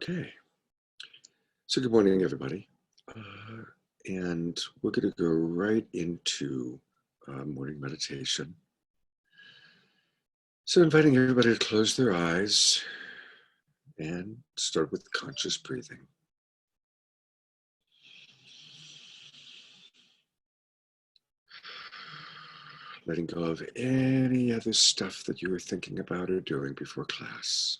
Okay, so good morning, everybody. And we're going to go right into morning meditation. So, inviting everybody to close their eyes and start with conscious breathing. Letting go of any other stuff that you were thinking about or doing before class.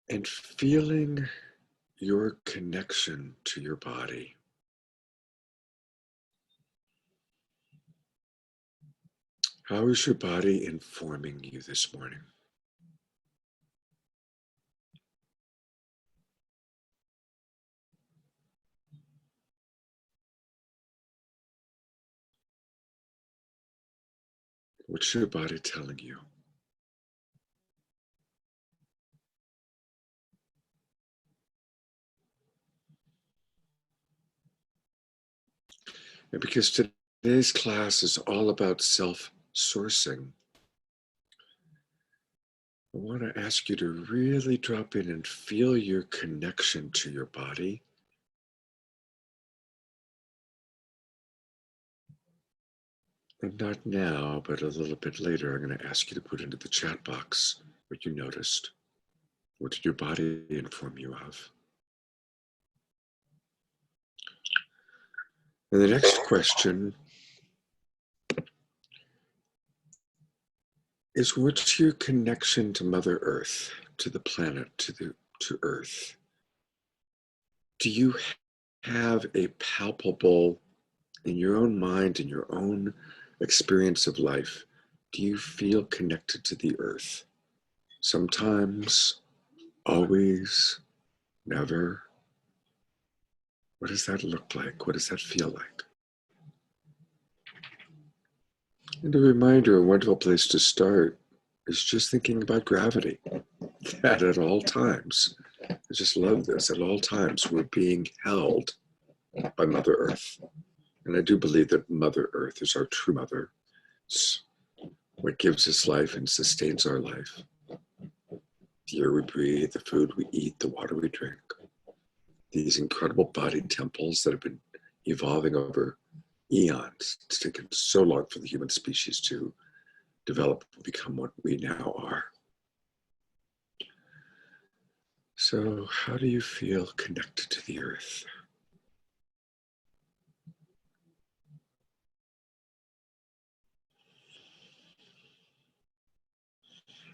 And feeling your connection to your body. How is your body informing you this morning? What's your body telling you? And because today's class is all about self-sourcing, I want to ask you to really drop in and feel your connection to your body. And not now, but a little bit later, I'm going to ask you to put into the chat box what you noticed. What did your body inform you of? And the next question is, what's your connection to Mother Earth, to the planet, to Earth? Do you have a palpable, in your own mind, in your own experience of life, do you feel connected to the Earth? Sometimes, always, never? What does that look like? What does that feel like? And a reminder, a wonderful place to start is just thinking about gravity. That at all times, I just love this, at all times we're being held by Mother Earth. And I do believe that Mother Earth is our true mother. It's what gives us life and sustains our life. The air we breathe, the food we eat, the water we drink. These incredible body temples that have been evolving over eons. It's taken so long for the human species to develop and become what we now are. So, how do you feel connected to the earth?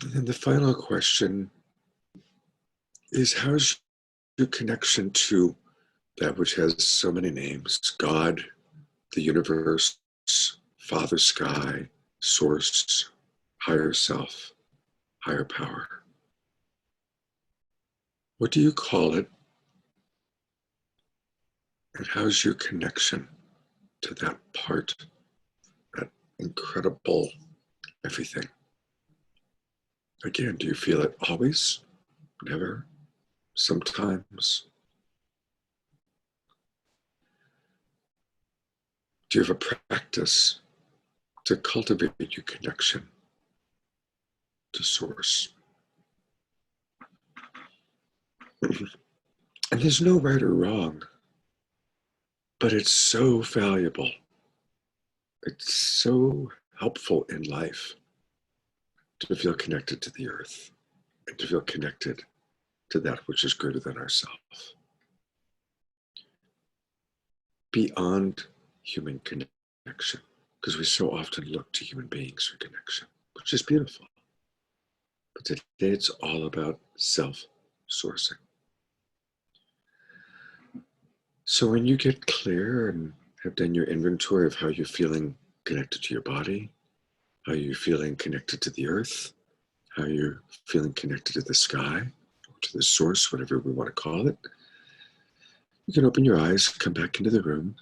And then the final question is, how's your connection to that which has so many names? God, the universe, Father Sky, Source, Higher Self, Higher Power. What do you call it? And how's your connection to that part, that incredible everything? Again, do you feel it always? Never? Sometimes? Do you have a practice to cultivate your connection to Source? And there's no right or wrong, but it's so valuable. It's so helpful in life to feel connected to the earth and to feel connected to that which is greater than ourselves. Beyond human connection, because we so often look to human beings for connection, which is beautiful. But today it's all about self-sourcing. So when you get clear and have done your inventory of how you're feeling connected to your body, how you're feeling connected to the earth, how you're feeling connected to the sky, or to the source, whatever we want to call it, you can open your eyes, come back into the room.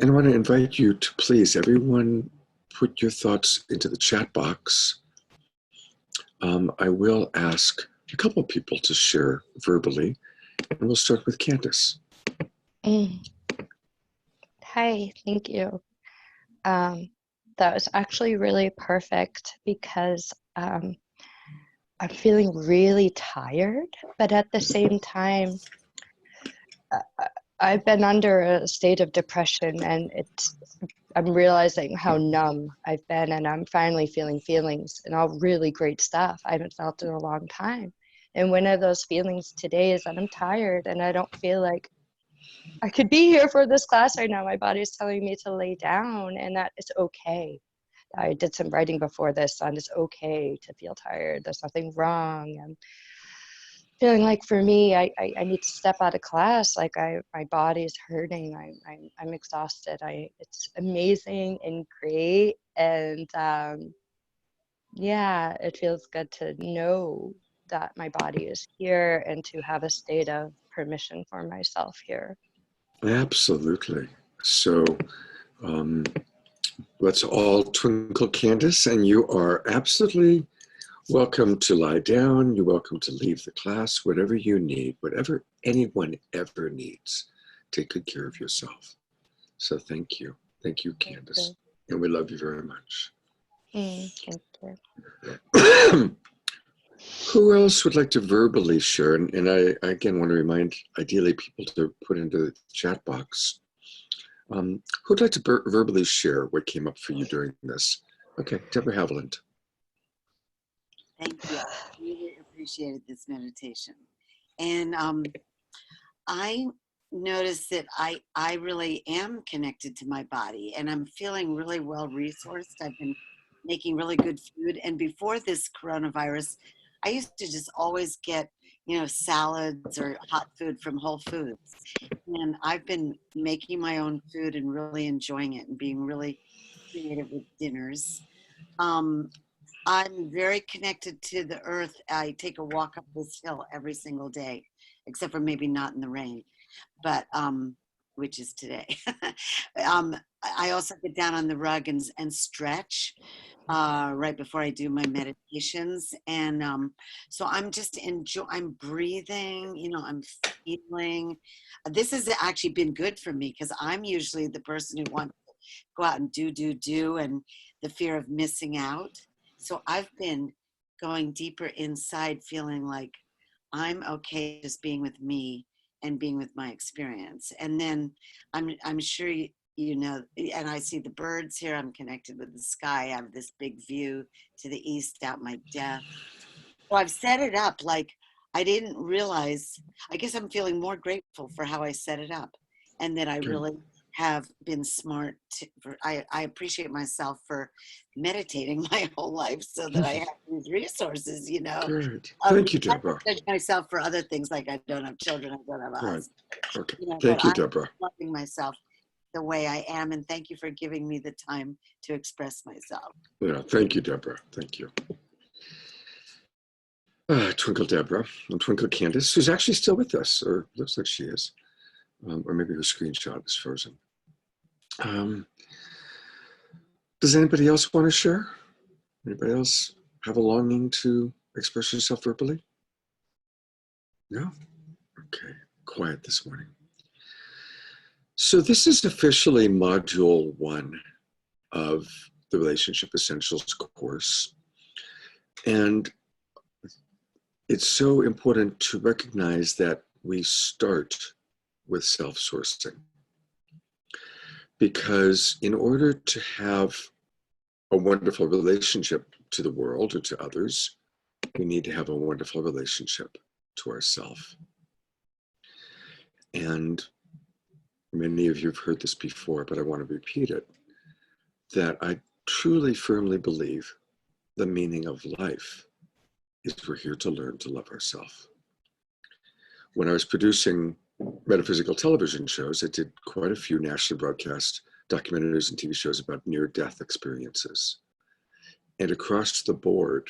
And I want to invite you to please, everyone, put your thoughts into the chat box. I will ask a couple of people to share verbally, And we'll start with Candace. Hi, thank you. That was actually really perfect because I'm feeling really tired, but at the same time, I've been under a state of depression, and I'm realizing how numb I've been, and I'm finally feeling feelings and all really great stuff I haven't felt in a long time. And one of those feelings today is that I'm tired and I don't feel like I could be here for this class right now. My body's telling me to lay down, and that it's okay. I did some writing before this, and it's okay to feel tired. There's nothing wrong. And feeling like for me, I need to step out of class. Like my body's hurting. I'm exhausted. It's amazing and great. And yeah, it feels good to know that my body is here and to have a state of permission for myself here. Absolutely. So let's all twinkle Candace, and you are absolutely welcome to lie down. You're welcome to leave the class, whatever you need, whatever anyone ever needs. Take good care of yourself. So thank you. Thank you, Candace. Thank you. And we love you very much. Thank you. Who else would like to verbally share? And I again want to remind ideally people to put into the chat box. Who'd like to verbally share what came up for you during this? Okay, Deborah Haviland. Thank you. I really appreciated this meditation. And I noticed that I really am connected to my body, and I'm feeling really well resourced. I've been making really good food. And before this coronavirus, I used to just always get, salads or hot food from Whole Foods. And I've been making my own food and really enjoying it and being really creative with dinners. I'm very connected to the earth. I take a walk up this hill every single day, except for maybe not in the rain, but which is today. I also get down on the rug and stretch right before I do my meditations. And so I'm just I'm breathing, I'm feeling. This has actually been good for me because I'm usually the person who wants to go out and do, and the fear of missing out. So I've been going deeper inside, feeling like I'm okay just being with me and being with my experience. And then I'm sure you know, and I see the birds here. I'm connected with the sky. I have this big view to the east out my deck. So I've set it up like I didn't realize. I guess I'm feeling more grateful for how I set it up, and that I really have been smart. I appreciate myself for meditating my whole life so that I have these resources, Good. Thank you, Deborah. I judge myself for other things, like I don't have children, I don't have a husband. Okay. Thank you, Deborah. I'm loving myself the way I am, and thank you for giving me the time to express myself. Yeah, thank you, Deborah. Thank you. Twinkle Deborah and Twinkle Candace, who's actually still with us, or looks like she is, or maybe her screenshot is frozen. Does anybody else want to share? Anybody else have a longing to express yourself verbally? No? Okay, quiet this morning. So this is officially module 1 of the Relationship Essentials course. And it's so important to recognize that we start with self-sourcing. Because in order to have a wonderful relationship to the world or to others, we need to have a wonderful relationship to ourselves. And many of you have heard this before, but I want to repeat it, that I truly, firmly believe the meaning of life is we're here to learn to love ourselves. When I was producing metaphysical television shows, I did quite a few nationally broadcast documentaries and TV shows about near-death experiences. And across the board,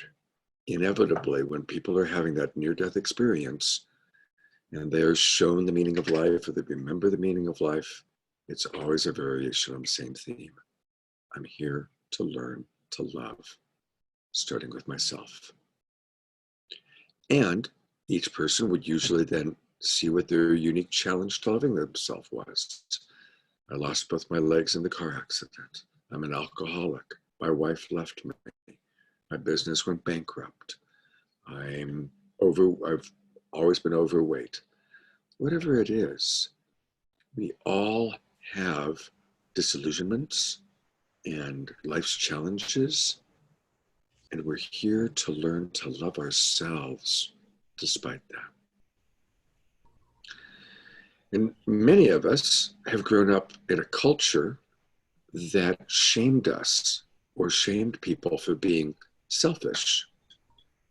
inevitably, when people are having that near-death experience and they are shown the meaning of life or they remember the meaning of life, it's always a variation on the same theme. I'm here to learn to love, starting with myself. And each person would usually then see what their unique challenge to loving themselves was. I lost both my legs in the car accident. I'm an alcoholic. My wife left me. My business went bankrupt. I've always been overweight. Whatever it is, we all have disillusionments and life's challenges, and we're here to learn to love ourselves despite that. And many of us have grown up in a culture that shamed us or shamed people for being selfish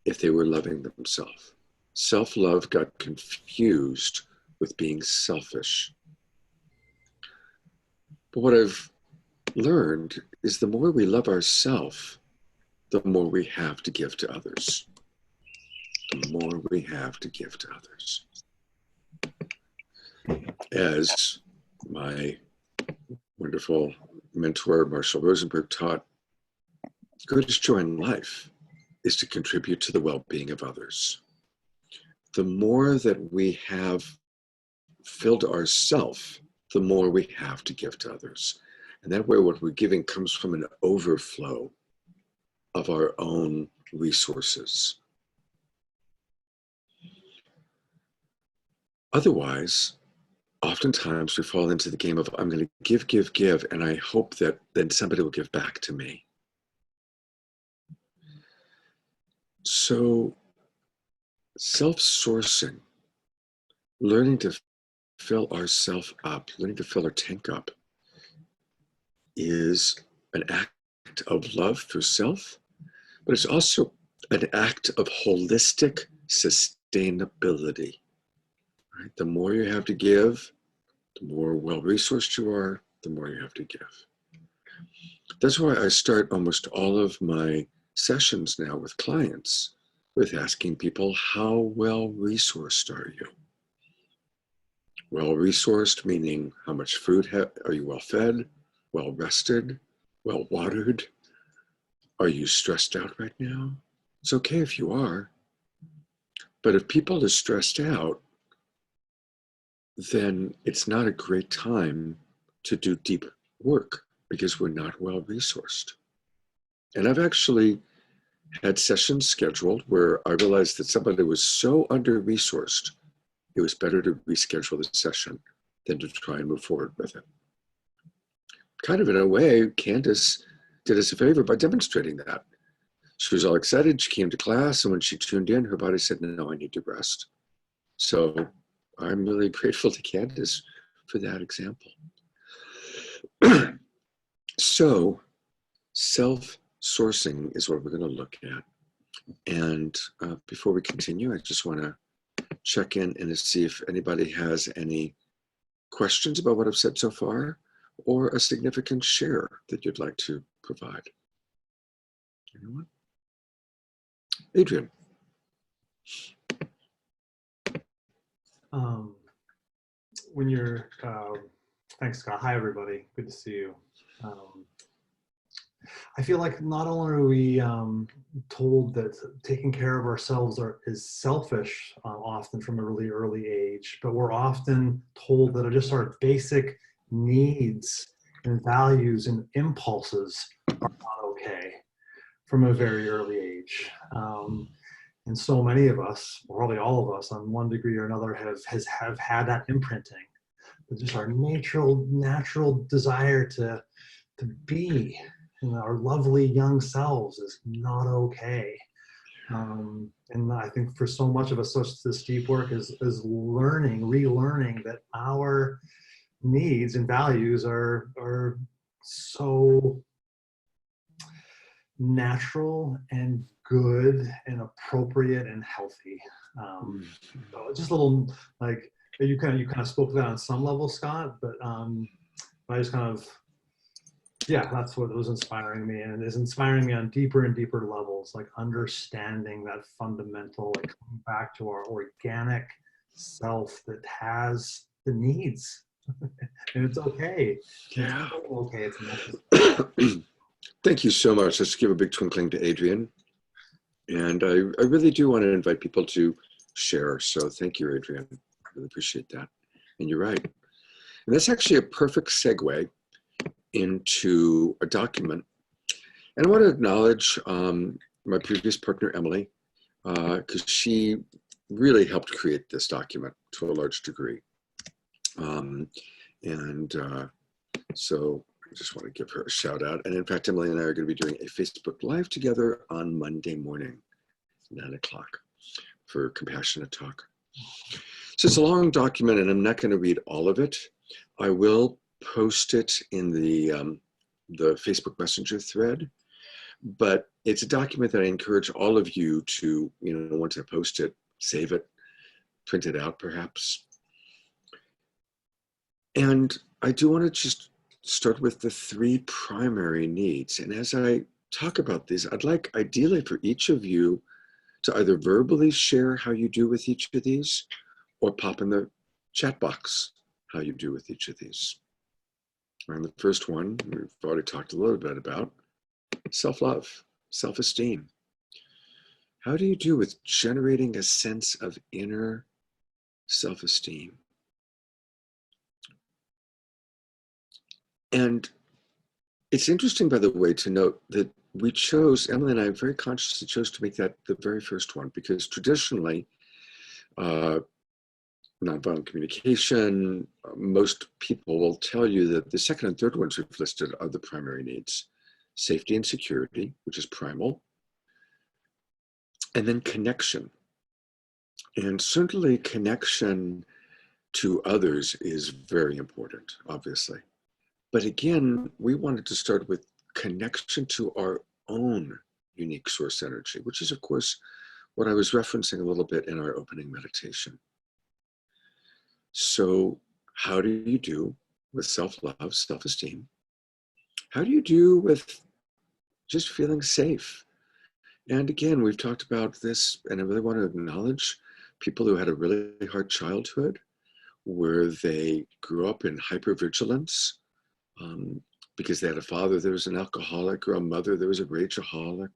if they were loving themselves. Self-love got confused with being selfish. But what I've learned is the more we love ourselves, the more we have to give to others. The more we have to give to others. As my wonderful mentor, Marshall Rosenberg, taught, the greatest joy in life is to contribute to the well-being of others. The more that we have filled ourselves, the more we have to give to others. And that way what we're giving comes from an overflow of our own resources. Otherwise, oftentimes we fall into the game of, I'm going to give, and I hope that then somebody will give back to me. So self-sourcing, learning to fill ourselves up, learning to fill our tank up, is an act of love for self, but it's also an act of holistic sustainability. Right? The more you have to give, the more well-resourced you are, the more you have to give. That's why I start almost all of my sessions now with clients with asking people, how well-resourced are you? Well-resourced meaning how much food are you well-fed, well-rested, well-watered? Are you stressed out right now? It's okay if you are. But if people are stressed out, then it's not a great time to do deep work because we're not well-resourced. And I've actually had sessions scheduled where I realized that somebody was so under-resourced, it was better to reschedule the session than to try and move forward with it. Kind of in a way, Candace did us a favor by demonstrating that. She was all excited, she came to class, and when she tuned in, her body said, no, I need to rest. So I'm really grateful to Candace for that example. So self-sourcing is what we're going to look at. And before we continue, I just want to check in and see if anybody has any questions about what I've said so far or a significant share that you'd like to provide. Anyone? Adrian. When you're, thanks Scott, hi everybody, good to see you. I feel like not only are we told that taking care of ourselves is selfish often from a really early age, but we're often told that just our basic needs and values and impulses are not okay from a very early age. And so many of us, or probably all of us on one degree or another have had that imprinting. But just our natural desire to be our lovely young selves is not okay. And I think for so much of us, this deep work is relearning that our needs and values are so natural and good and appropriate and healthy. So just a little, like, you kind of spoke to that on some level, Scott, but I just kind of, yeah, that's what was inspiring me, and is inspiring me on deeper and deeper levels, like understanding that fundamental, like coming back to our organic self that has the needs, and it's okay. Yeah. It's okay. It's necessary. Thank you so much. Let's give a big twinkling to Adrian. And I really do want to invite people to share. So thank you, Adrian. really appreciate that. And you're right. And that's actually a perfect segue into a document. And I want to acknowledge my previous partner, Emily, because she really helped create this document to a large degree. So I just want to give her a shout out. And in fact, Emily and I are going to be doing a Facebook Live together on Monday morning, 9 o'clock, for Compassionate Talk. So it's a long document, and I'm not going to read all of it. I will post it in the Facebook Messenger thread, but it's a document that I encourage all of you to, once I post it, save it, print it out perhaps. And I do want to just start with the 3 primary needs. And as I talk about these, I'd like ideally for each of you to either verbally share how you do with each of these, or pop in the chat box how you do with each of these. And the first one, we've already talked a little bit about, self-love, self-esteem. How do you do with generating a sense of inner self-esteem? And it's interesting, by the way, to note that we chose, Emily and I very consciously chose to make that the very first one, because traditionally, nonviolent communication, most people will tell you that the second and third ones we've listed are the primary needs. Safety and security, which is primal, and then connection. And certainly connection to others is very important, obviously. But again, we wanted to start with connection to our own unique source energy, which is, of course, what I was referencing a little bit in our opening meditation. So how do you do with self-love, self-esteem? How do you do with just feeling safe? And again, we've talked about this, and I really want to acknowledge people who had a really hard childhood, where they grew up in hypervigilance, because they had a father that was an alcoholic, or a mother that was a rageaholic,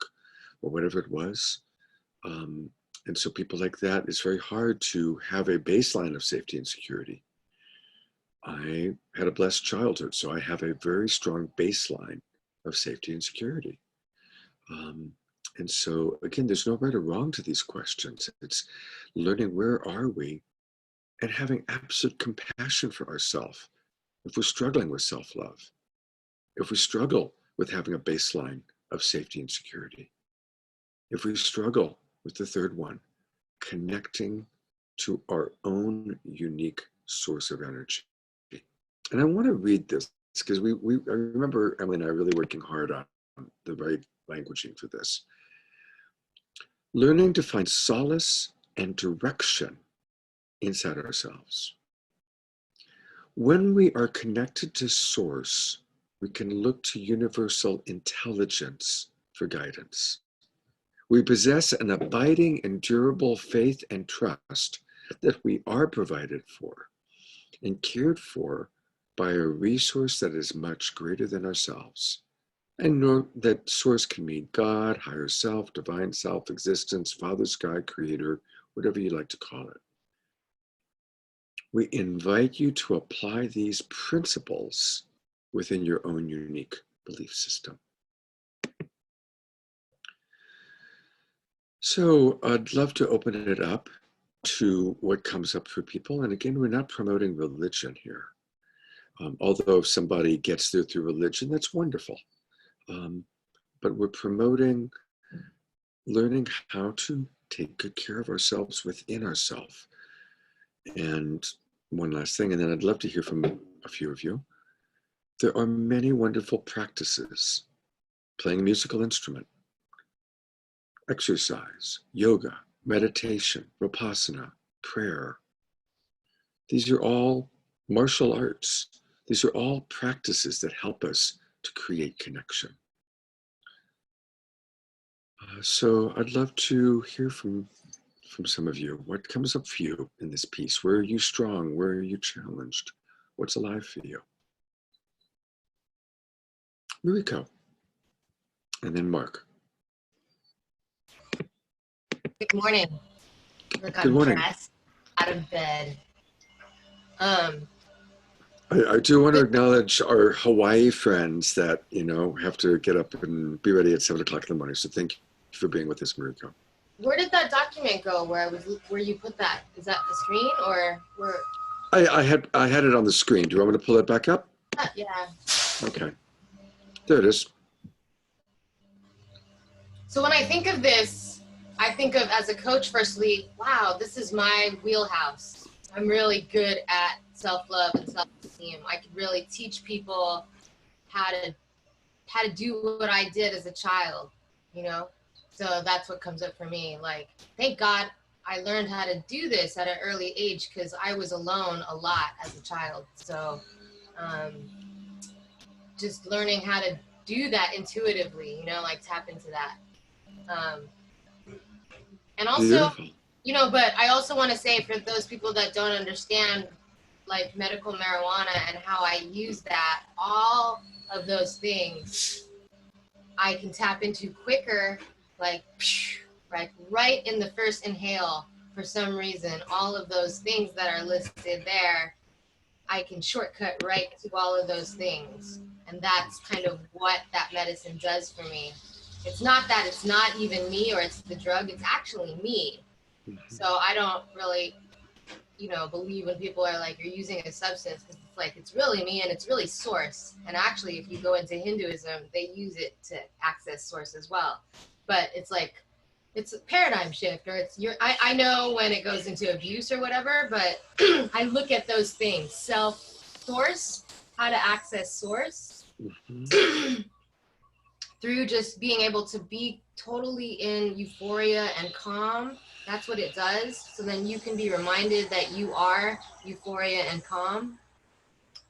or whatever it was. And so people like that, it's very hard to have a baseline of safety and security. I had a blessed childhood, so I have a very strong baseline of safety and security. And so again, there's no right or wrong to these questions. It's learning where are we, and having absolute compassion for ourselves if we're struggling with self-love, if we struggle with having a baseline of safety and security, if we struggle with the third one, connecting to our own unique source of energy. And I want to read this because I remember Emily and I really working hard on the right languaging for this. Learning to find solace and direction inside ourselves. When we are connected to source, we can look to universal intelligence for guidance. We possess an abiding and durable faith and trust that we are provided for and cared for by a resource that is much greater than ourselves. And know that source can mean God, higher self, divine self, existence, Father, Sky, Creator, whatever you like to call it. We invite you to apply these principles within your own unique belief system. So I'd love to open it up to what comes up for people. And again, we're not promoting religion here. Although if somebody gets there through religion, that's wonderful. But we're promoting learning how to take good care of ourselves within ourselves. And one last thing, and then I'd love to hear from a few of you. There are many wonderful practices: playing a musical instrument, exercise, yoga, meditation, vipassana, prayer. These are all martial arts. These are all practices that help us to create connection. So I'd love to hear from some of you. What comes up for you in this piece? Where are you strong? Where are you challenged? What's alive for you? Mariko, and then Mark. Good morning. Look, Good I'm morning. dressed out of bed, I do want to acknowledge our Hawaii friends that, have to get up and be ready at 7 o'clock in the morning. So thank you for being with us, Mariko. Where did that document go? Where you put that? Is that the screen or where? I had it on the screen. Do you want me to pull it back up? Yeah. Okay. There it is. So when I think of this, I think of as a coach, firstly, wow, this is my wheelhouse. I'm really good at self-love and self-esteem. I could really teach people how to do what I did as a child, So that's what comes up for me. Like, thank God I learned how to do this at an early age because I was alone a lot as a child. So just learning how to do that intuitively, like tap into that. And also, Beautiful. but I also want to say for those people that don't understand like medical marijuana and how I use that, all of those things I can tap into quicker, like right in the first inhale. For some reason, all of those things that are listed there, I can shortcut right to all of those things. And that's kind of what that medicine does for me. It's not that it's not even me or it's the drug, it's actually me. So I don't really, believe when people are like, you're using a substance, because it's like, it's really me and it's really source. And actually, if you go into Hinduism, they use it to access source as well. But it's like, it's a paradigm shift, or I know when it goes into abuse or whatever, but I look at those things, source, how to access source, through just being able to be totally in euphoria and calm. That's what it does. So then you can be reminded that you are euphoria and calm.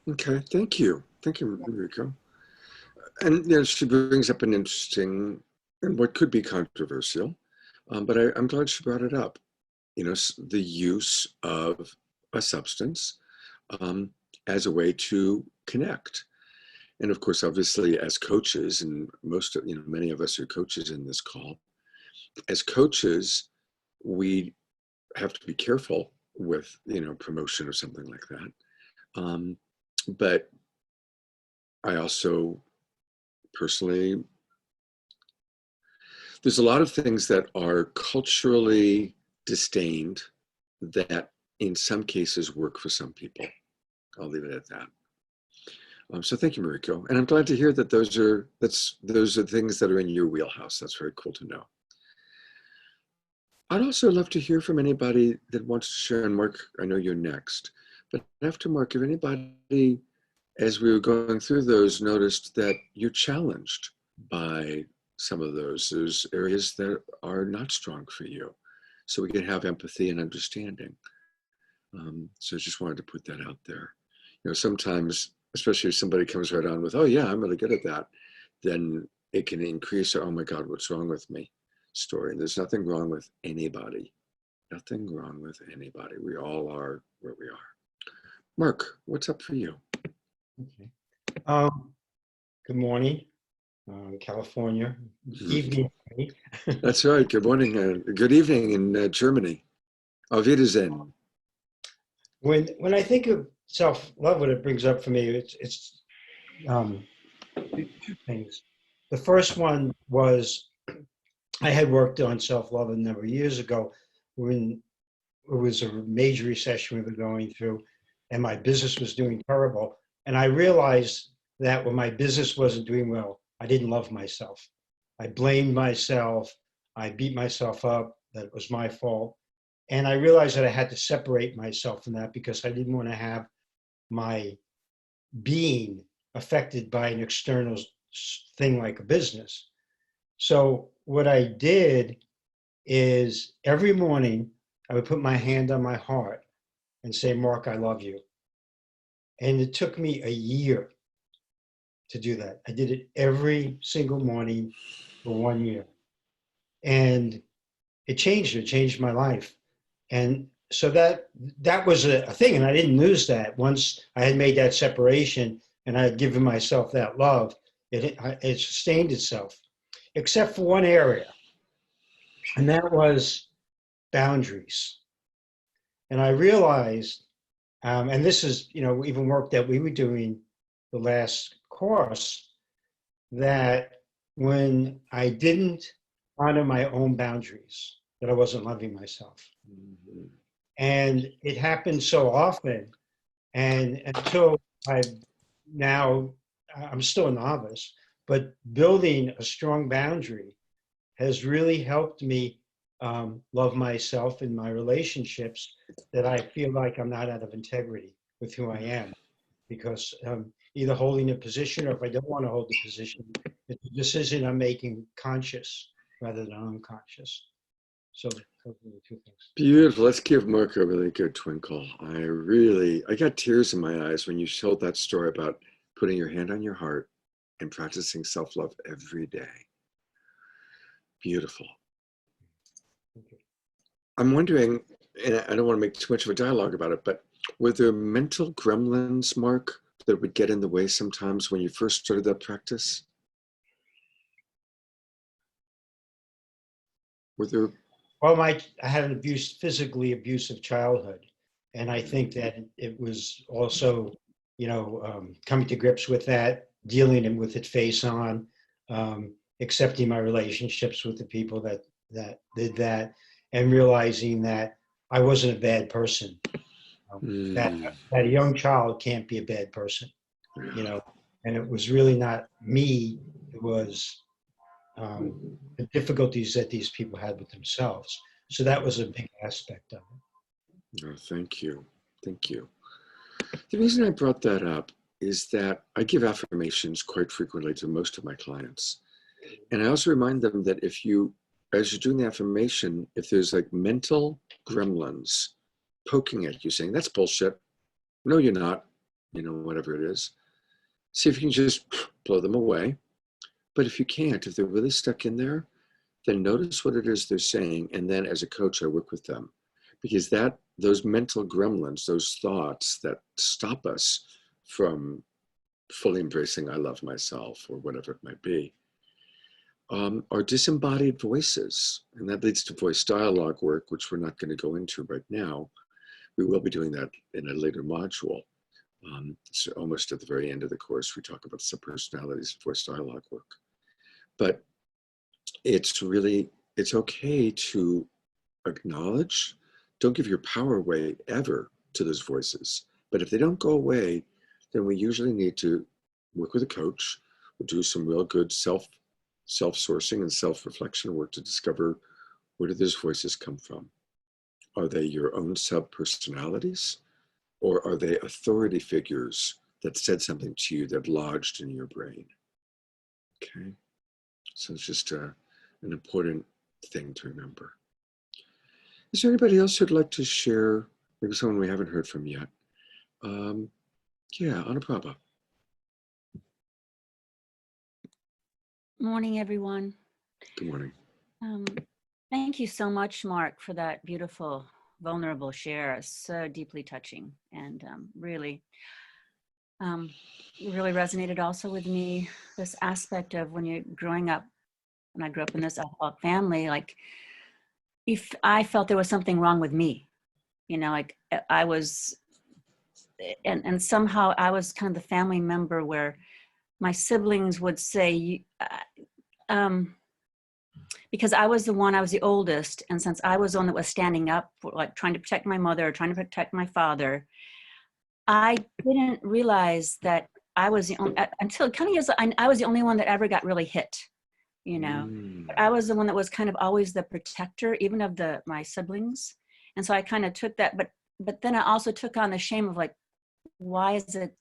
Okay, thank you. Thank you, Mariko. And she brings up an interesting and what could be controversial, but I'm glad she brought it up. The use of a substance as a way to connect. And of course, obviously, as coaches, and many of us are coaches in this call, as coaches, we have to be careful with, promotion or something like that. But I also personally, there's a lot of things that are culturally disdained that in some cases work for some people. I'll leave it at that. So thank you, Mariko. And I'm glad to hear that those are things that are in your wheelhouse. That's very cool to know. I'd also love to hear from anybody that wants to share. And Mark, I know you're next. But after Mark, if anybody, as we were going through those, noticed that you're challenged by some of those areas that are not strong for you. So we can have empathy and understanding. So I just wanted to put that out there. Sometimes, especially if somebody comes right on with, oh yeah, I'm really good at that, then it can increase our, oh my God, what's wrong with me story. And there's nothing wrong with anybody. Nothing wrong with anybody. We all are where we are. Mark, what's up for you? Okay. Good morning, California. Evening. That's right. Good morning. Good evening in Germany. Auf Wiedersehen. When I think of self-love, what it brings up for me, it's two things. The first one was I had worked on self-love a number of years ago when it was a major recession we were going through, and my business was doing terrible. And I realized that when my business wasn't doing well, I didn't love myself. I blamed myself. I beat myself up. That it was my fault. And I realized that I had to separate myself from that because I didn't want to have my being affected by an external thing like a business. So what I did is every morning I would put my hand on my heart and say, Mark, I love you. And it took me a year to do that. I did it every single morning for 1 year. And it changed my life. And so that was a thing. And I didn't lose that. Once I had made that separation and I had given myself that love, it sustained itself, except for one area. And that was boundaries. And I realized And this is, you know, even work that we were doing the last course, that when I didn't honor my own boundaries, that I wasn't loving myself. Mhm. And it happens so often. And until I now, I'm still a novice, but building a strong boundary has really helped me love myself in my relationships, that I feel like I'm not out of integrity with who I am, because either holding a position, or if I don't want to hold the position, it's a decision I'm making conscious rather than unconscious. So those are the two things. Beautiful. Let's give Mark a really good twinkle. I got tears in my eyes when you told that story about putting your hand on your heart and practicing self-love every day. Beautiful. Thank you. I'm wondering, and I don't want to make too much of a dialogue about it, but were there mental gremlins, Mark, that would get in the way sometimes when you first started that practice? Were there? Well, I had an physically abusive childhood, and I think that it was also, you know, coming to grips with that, dealing with it face on, accepting my relationships with the people that did that, and realizing that I wasn't a bad person. That a young child can't be a bad person, you know, and it was really not me. It was the difficulties that these people had with themselves. So that was a big aspect of it. Oh, thank you. Thank you. The reason I brought that up is that I give affirmations quite frequently to most of my clients. And I also remind them that if you, as you're doing the affirmation, if there's like mental gremlins poking at you saying, that's bullshit. No, you're not, you know, whatever it is. See if you can just blow them away. But if you can't, if they're really stuck in there, then notice what it is they're saying. And then as a coach, I work with them, because those mental gremlins, those thoughts that stop us from fully embracing I love myself or whatever it might be, are disembodied voices. And that leads to voice dialogue work, which we're not going to go into right now. We will be doing that in a later module. So almost at the very end of the course, we talk about subpersonalities and voice dialogue work. But it's okay to acknowledge, don't give your power away ever to those voices. But if they don't go away, then we usually need to work with a coach. We'll do some real good self-sourcing and self-reflection work to discover, where do those voices come from? Are they your own sub-personalities? Or are they authority figures that said something to you that lodged in your brain? Okay, so it's just an important thing to remember. Is there anybody else who'd like to share? Maybe someone we haven't heard from yet. Yeah, Anuprabha. Morning, everyone. Good morning. Thank you so much, Mark, for that beautiful, vulnerable share. It's so deeply touching, and really resonated also with me, this aspect of when you're growing up. When I grew up in this alcoholic family, like, if I felt there was something wrong with me, you know, like I was, and somehow I was kind of the family member where my siblings would say, because I was the oldest, and since I was the one that was standing up, like trying to protect my mother, trying to protect my father, I didn't realize that I was the only, until kind of years, I was the only one that ever got really hit, you know. But I was the one that was kind of always the protector, even of my siblings. And so I kind of took that, but then I also took on the shame of like, why is it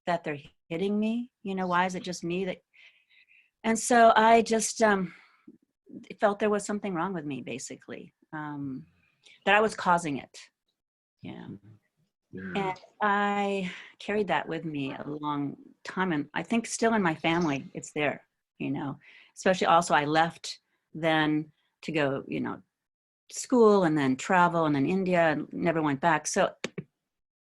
that they're hitting me? You know, why is it just me that? And so I just felt there was something wrong with me, basically, that I was causing it. Yeah. And I carried that with me a long time. And I think still in my family, it's there, you know, especially also I left then to go, you know, school and then travel and then India, and never went back. So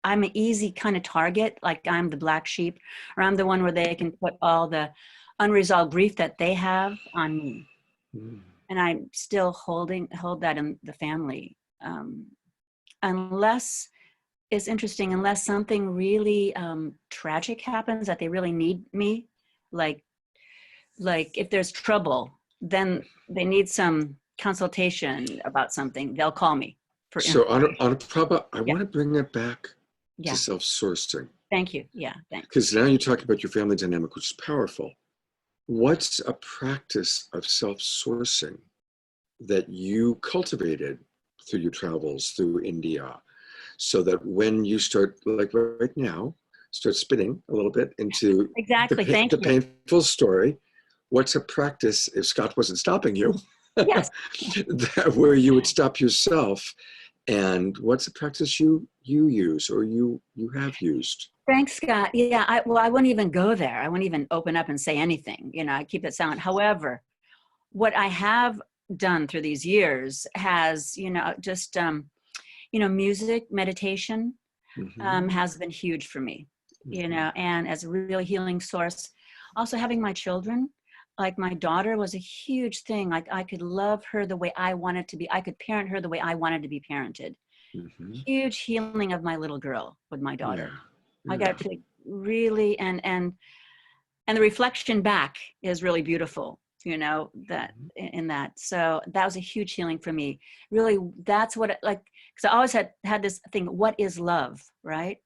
I'm an easy kind of target. Like I'm the black sheep, or I'm the one where they can put all the unresolved grief that they have on me. And I'm still hold that in the family. Unless is interesting unless something really tragic happens that they really need me, like if there's trouble, then they need some consultation about something, they'll call me for So information. Anuprabha, I Yeah. want to bring it back Yeah, to self-sourcing, thank you. Yeah, thanks. because now you're talking about your family dynamic, which is powerful. What's a practice of self-sourcing that you cultivated through your travels through India, so that when you start, like right now, start spinning a little bit into Exactly, thank the you. painful story, what's a practice, if Scott wasn't stopping you, Yes. that where you would stop yourself, and what's a practice you use or you have used? Thanks, Scott. Yeah, I wouldn't even go there. I wouldn't even open up and say anything. I keep it silent. However, what I have done through these years has, just, music, meditation Mhm. has been huge for me, Mhm. and as a real healing source. Also having my children, like my daughter was a huge thing. Like I could love her the way I wanted to be. I could parent her the way I wanted to be parented. Mhm. Huge healing of my little girl with my Yeah. daughter. I Yeah. got to really, and the reflection back is really beautiful, that in that. So that was a huge healing for me. Really, that's what because I always had this thing, what is love, right?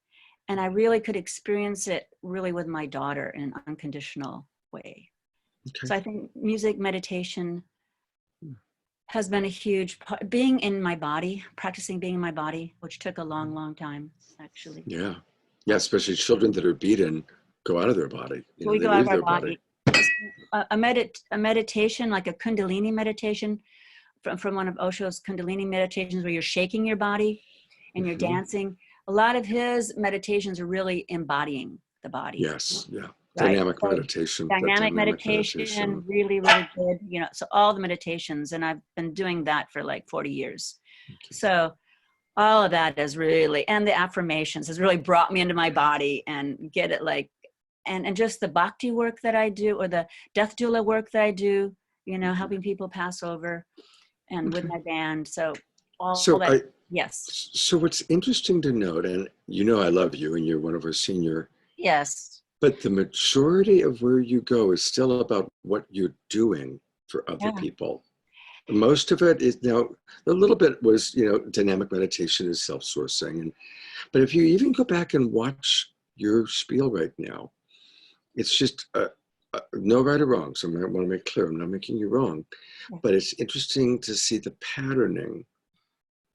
And I really could experience it really with my daughter in an unconditional way. Okay. So I think music, meditation has been a huge part. Being in my body, practicing being in my body, which took a long, long time, actually. Yeah. Yeah, especially children that are beaten go out of their body. So we They go out of leave our their body. body. A meditation, like a Kundalini meditation, from one of Osho's Kundalini meditations, where you're shaking your body and you're Mhm. dancing. A lot of his meditations are really embodying the body, Yes. Yeah. right? Dynamic So meditation. That dynamic dynamic meditation, meditation. really, really good. So all the meditations, and I've been doing that for like 40 years. Okay. So all of that is really, and the affirmations has really brought me into my body and get it like, and just the bhakti work that I do, or the death doula work that I do, helping people pass over, and with Okay. my band. So all So that, yes, so what's interesting to note, and I love you, and you're one of our senior, yes, but the majority of where you go is still about what you're doing for other yeah, people. Most of it is now, a little bit was, dynamic meditation is self-sourcing. But if you even go back and watch your spiel right now, it's just no right or wrong. So I want to make clear, I'm not making you wrong, yeah. but it's interesting to see the patterning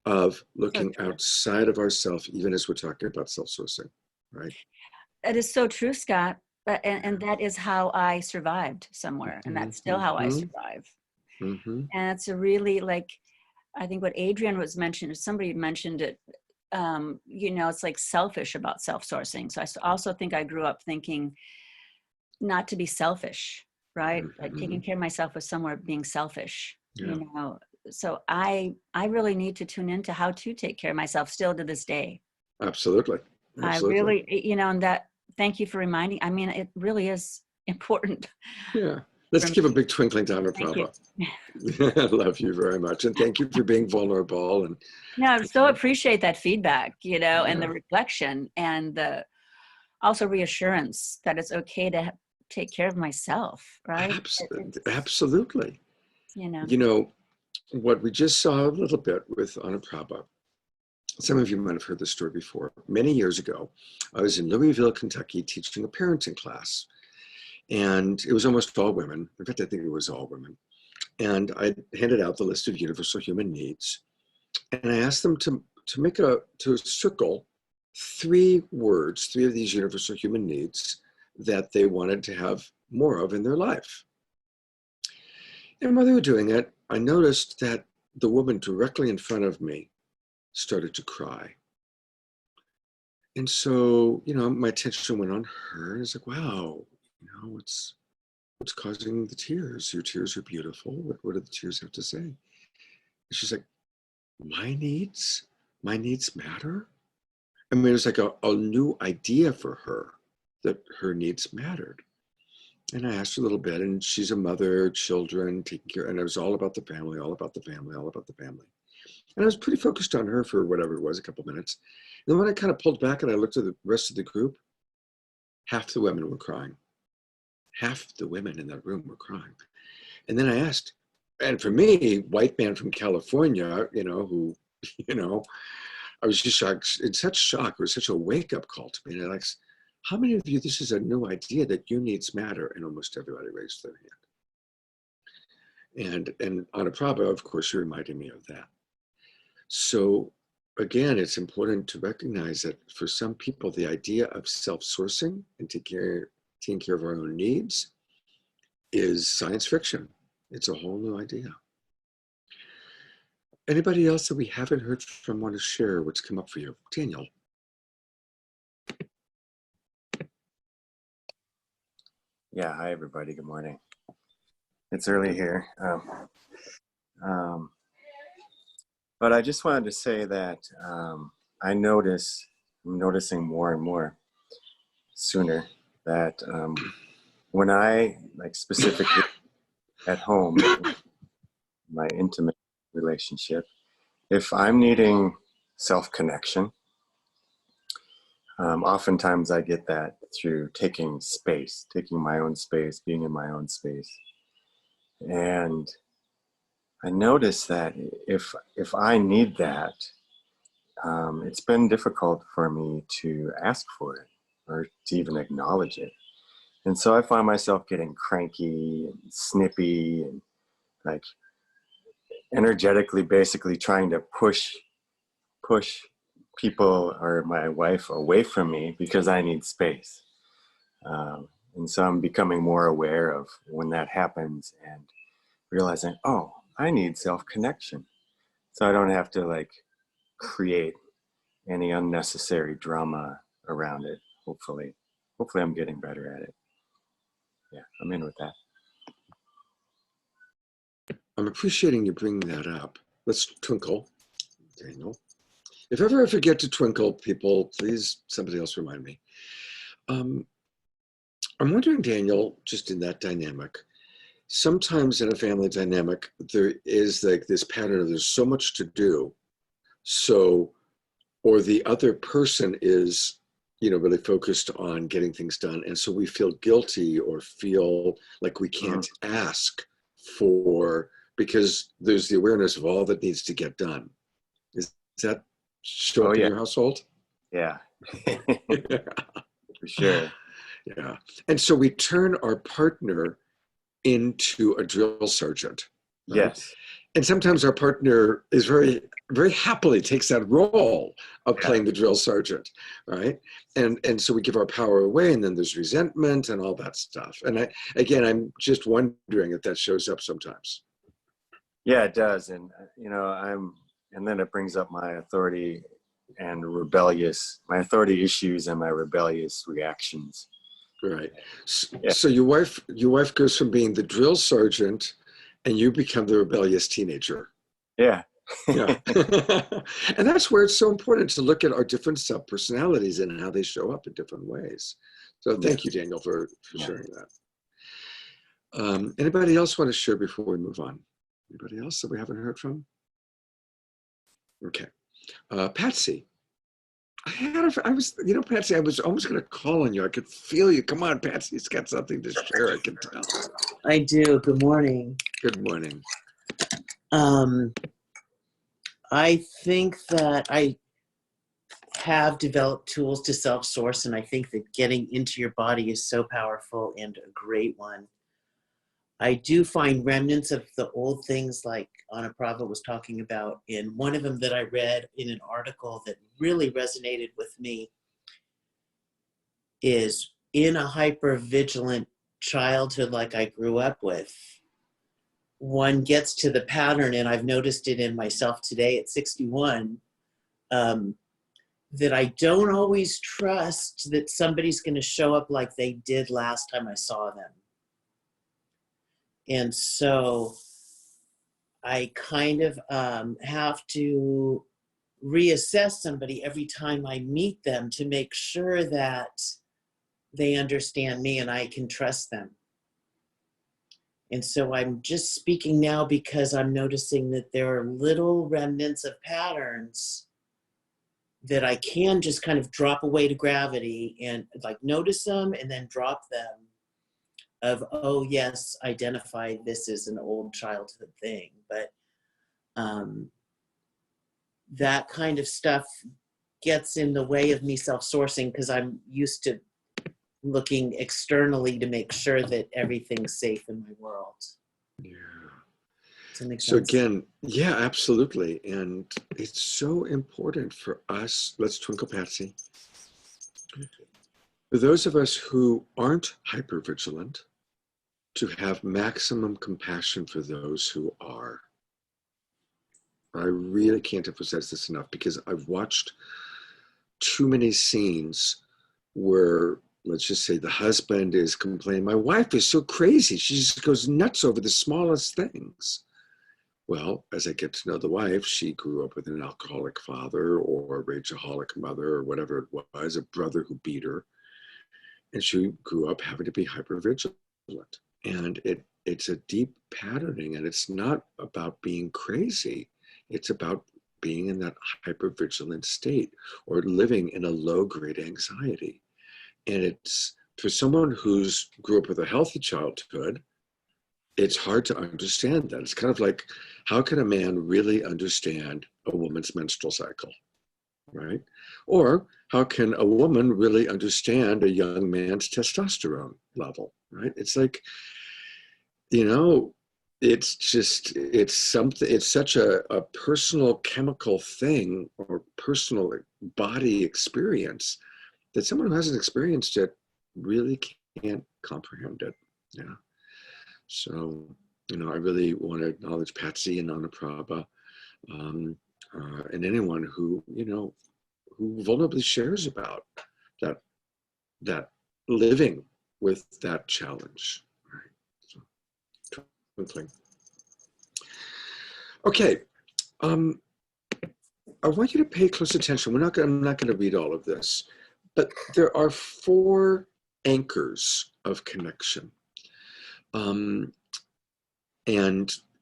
of So looking true. outside of ourselves, even as we're talking about self-sourcing, right? That is so true, Scott. And that is how I survived somewhere, and that's still how I Mm-hmm. survive. Mm-hmm. And it's a really, like, I think what Adrian was mentioned, somebody mentioned it, it's like selfish about self-sourcing. So I also think I grew up thinking not to be selfish, right? Like Mm-hmm. taking care of myself was somewhere being selfish, Yeah. So I really need to tune into how to take care of myself still to this day. Absolutely. I Absolutely. really, and that, thank you for reminding. I mean, it really is important Yeah. Let's for give a me. big twinkling to Thank you. Anuprabha. I love you very much. And thank you for being vulnerable. And No, I so appreciate that feedback, and the yeah, reflection, and the also reassurance that it's okay to take care of myself, right? It's, absolutely. you know, What we just saw a little bit with Anuprabha, some of you might have heard this story before. Many years ago, I was in Louisville, Kentucky, teaching a parenting class. And it was almost all women. In fact, I think it was all women. And I handed out the list of universal human needs. And I asked them to circle 3 words, 3 of these universal human needs that they wanted to have more of in their life. And while they were doing it, I noticed that the woman directly in front of me started to cry. And so, my attention went on her. I was like, wow, what's causing the tears? Your tears are beautiful. What do the tears have to say? And she's like, my needs? My needs matter? I mean, it was like a new idea for her that her needs mattered. And I asked her a little bit, and she's a mother, children, taking care, and it was all about the family, all about the family, all about the family. And I was pretty focused on her for whatever it was, a couple minutes. And when I kind of pulled back and I looked at the rest of the group, half the women were crying. Half the women in that room were crying. And then I asked, and for me, white man from California, who, I was just shocked, in such shock. It was such a wake-up call to me. And I asked, how many of you, this is a new idea that your needs matter? And almost everybody raised their hand. And Anna Prabha, of course, you reminded me of that. So again, it's important to recognize that for some people, the idea of self-sourcing and taking care of our own needs is science fiction. It's a whole new idea. Anybody else that we haven't heard from want to share what's come up for you? Daniel. Yeah, hi everybody, good morning. It's early here. But I just wanted to say that I'm noticing more and more sooner that when I, like specifically at home, my intimate relationship, if I'm needing self-connection, oftentimes I get that through taking my own space, being in my own space. And I notice that if I need that, it's been difficult for me to ask for it or to even acknowledge it. And so I find myself getting cranky and snippy and like energetically basically trying to push people or my wife away from me because I need space. And so I'm becoming more aware of when that happens and realizing, oh, I need self-connection. So I don't have to like create any unnecessary drama around it, hopefully. Hopefully I'm getting better at it. Yeah, I'm in with that. I'm appreciating you bringing that up. Let's twinkle, Daniel. If ever I forget to twinkle, people, please, somebody else remind me. I'm wondering, Daniel, just in that dynamic, sometimes in a family dynamic, there is like this pattern of there's so much to do. So, or the other person is, really focused on getting things done. And so we feel guilty or feel like we can't ask for, because there's the awareness of all that needs to get done. Is that show up in your household? Yeah, for sure. Yeah. And so we turn our partner into a drill sergeant. Right? Yes. And sometimes our partner is very, very happily takes that role of playing the drill sergeant, right? And so we give our power away, and then there's resentment and all that stuff. And I'm just wondering if that shows up sometimes. Yeah, it does. And, and then it brings up my authority and my authority issues and my rebellious reactions. Right. So your wife goes from being the drill sergeant and you become the rebellious teenager. Yeah. Yeah. And that's where it's so important to look at our different sub-personalities and how they show up in different ways. So thank you, Daniel, for sharing that. Anybody else want to share before we move on? Anybody else that we haven't heard from? Okay. Patsy. Patsy, I was almost going to call on you. I could feel you. Come on, Patsy's got something to share, I can tell. I do. Good morning. Good morning. I think that I have developed tools to self-source, and I think that getting into your body is so powerful and a great one. I do find remnants of the old things like Anna Prabha was talking about, and one of them that I read in an article that really resonated with me is in a hyper-vigilant childhood like I grew up with, one gets to the pattern, and I've noticed it in myself today at 61, that I don't always trust that somebody's going to show up like they did last time I saw them. And so I kind of have to reassess somebody every time I meet them to make sure that they understand me and I can trust them. And so I'm just speaking now because I'm noticing that there are little remnants of patterns that I can just kind of drop away to gravity and like notice them and then drop them of, oh yes, identify this as an old childhood thing. But that kind of stuff gets in the way of me self-sourcing because I'm used to looking externally to make sure that everything's safe in my world. Yeah. Does that make So sense? again, yeah, absolutely. And it's so important for us, let's twinkle Patsy. For those of us who aren't hypervigilant, to have maximum compassion for those who are. I really can't emphasize this enough because I've watched too many scenes where, let's just say, the husband is complaining, my wife is so crazy. She just goes nuts over the smallest things. Well, as I get to know the wife, she grew up with an alcoholic father or a rageaholic mother or whatever it was, a brother who beat her. And she grew up having to be hypervigilant. And it's a deep patterning, and it's not about being crazy. It's about being in that hypervigilant state or living in a low-grade anxiety. And it's for someone who's grew up with a healthy childhood, it's hard to understand that. It's kind of like, how can a man really understand a woman's menstrual cycle, right? Or how can a woman really understand a young man's testosterone level, right? It's like, you know, it's just, it's something, it's such a personal chemical thing or personal body experience that someone who hasn't experienced it really can't comprehend it. Yeah. So, you know, I really want to acknowledge Patsy and Anaprabha, and anyone who, you know, who vulnerably shares about that living with that challenge. Right. So, twinkling. Okay. I want you to pay close attention. I'm not going to read all of this, but there are 4 anchors of connection. And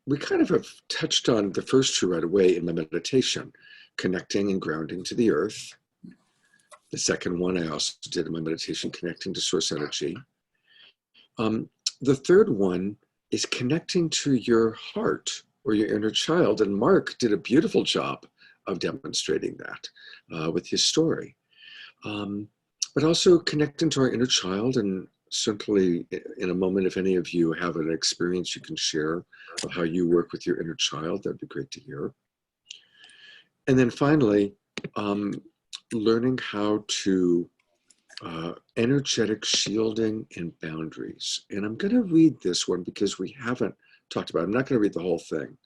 we kind of have touched on the first 2 right away in my meditation, connecting and grounding to the earth. The second one I also did in my meditation, connecting to source energy. The third one is connecting to your heart or your inner child. And Mark did a beautiful job of demonstrating that with his story. But also connecting to our inner child, and simply in a moment, if any of you have an experience you can share of how you work with your inner child, that'd be great to hear. And then finally, learning how to energetic shielding and boundaries. And I'm going to read this one because we haven't talked about it. I'm not going to read the whole thing,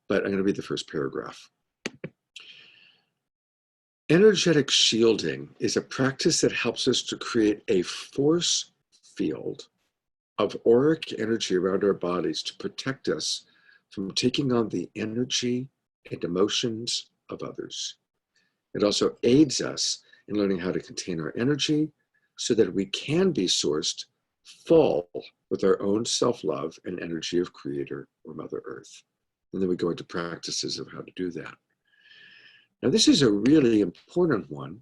but I'm going to read the first paragraph. Energetic shielding is a practice that helps us to create a force field of auric energy around our bodies to protect us from taking on the energy and emotions of others. It also aids us in learning how to contain our energy so that we can be sourced full with our own self-love and energy of Creator or Mother Earth. And then we go into practices of how to do that. Now, this is a really important one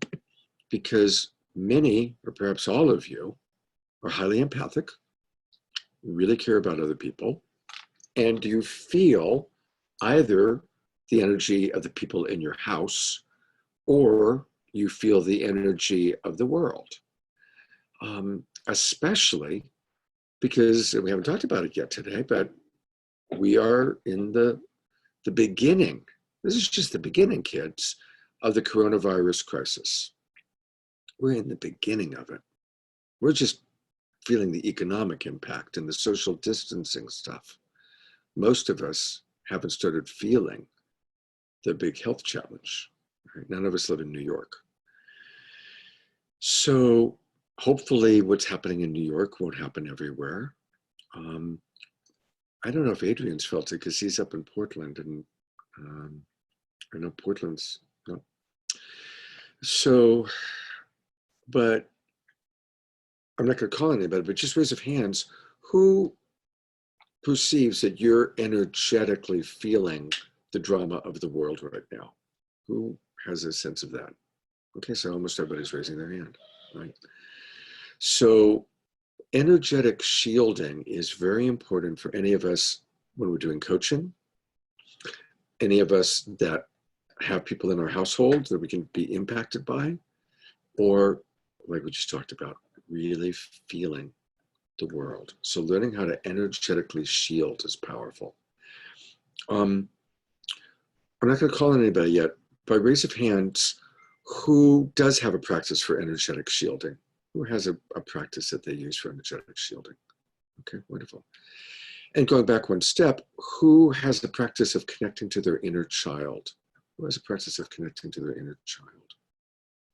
because many, or perhaps all of you, are highly empathic, really care about other people, and you feel either the energy of the people in your house or you feel the energy of the world. Especially because, and we haven't talked about it yet today, but we are in the beginning. This is just the beginning, kids, of the coronavirus crisis. We're in the beginning of it. We're just feeling the economic impact and the social distancing stuff. Most of us haven't started feeling the big health challenge. Right? None of us live in New York. So hopefully what's happening in New York won't happen everywhere. I don't know if Adrian's felt it because he's up in Portland, and I know Portland's, no. So, but I'm not going to call anybody, but just raise of hands, who perceives that you're energetically feeling the drama of the world right now? Who has a sense of that? Okay, so almost everybody's raising their hand, right? So energetic shielding is very important for any of us when we're doing coaching, any of us that have people in our household that we can be impacted by, or like we just talked about, really feeling the world. So learning how to energetically shield is powerful. I'm not going to call on anybody yet. By raise of hands, who does have a practice for energetic shielding? Who has a practice that they use for energetic shielding? Okay, wonderful. And going back one step, who has the practice of connecting to their inner child? Who has a practice of connecting to their inner child?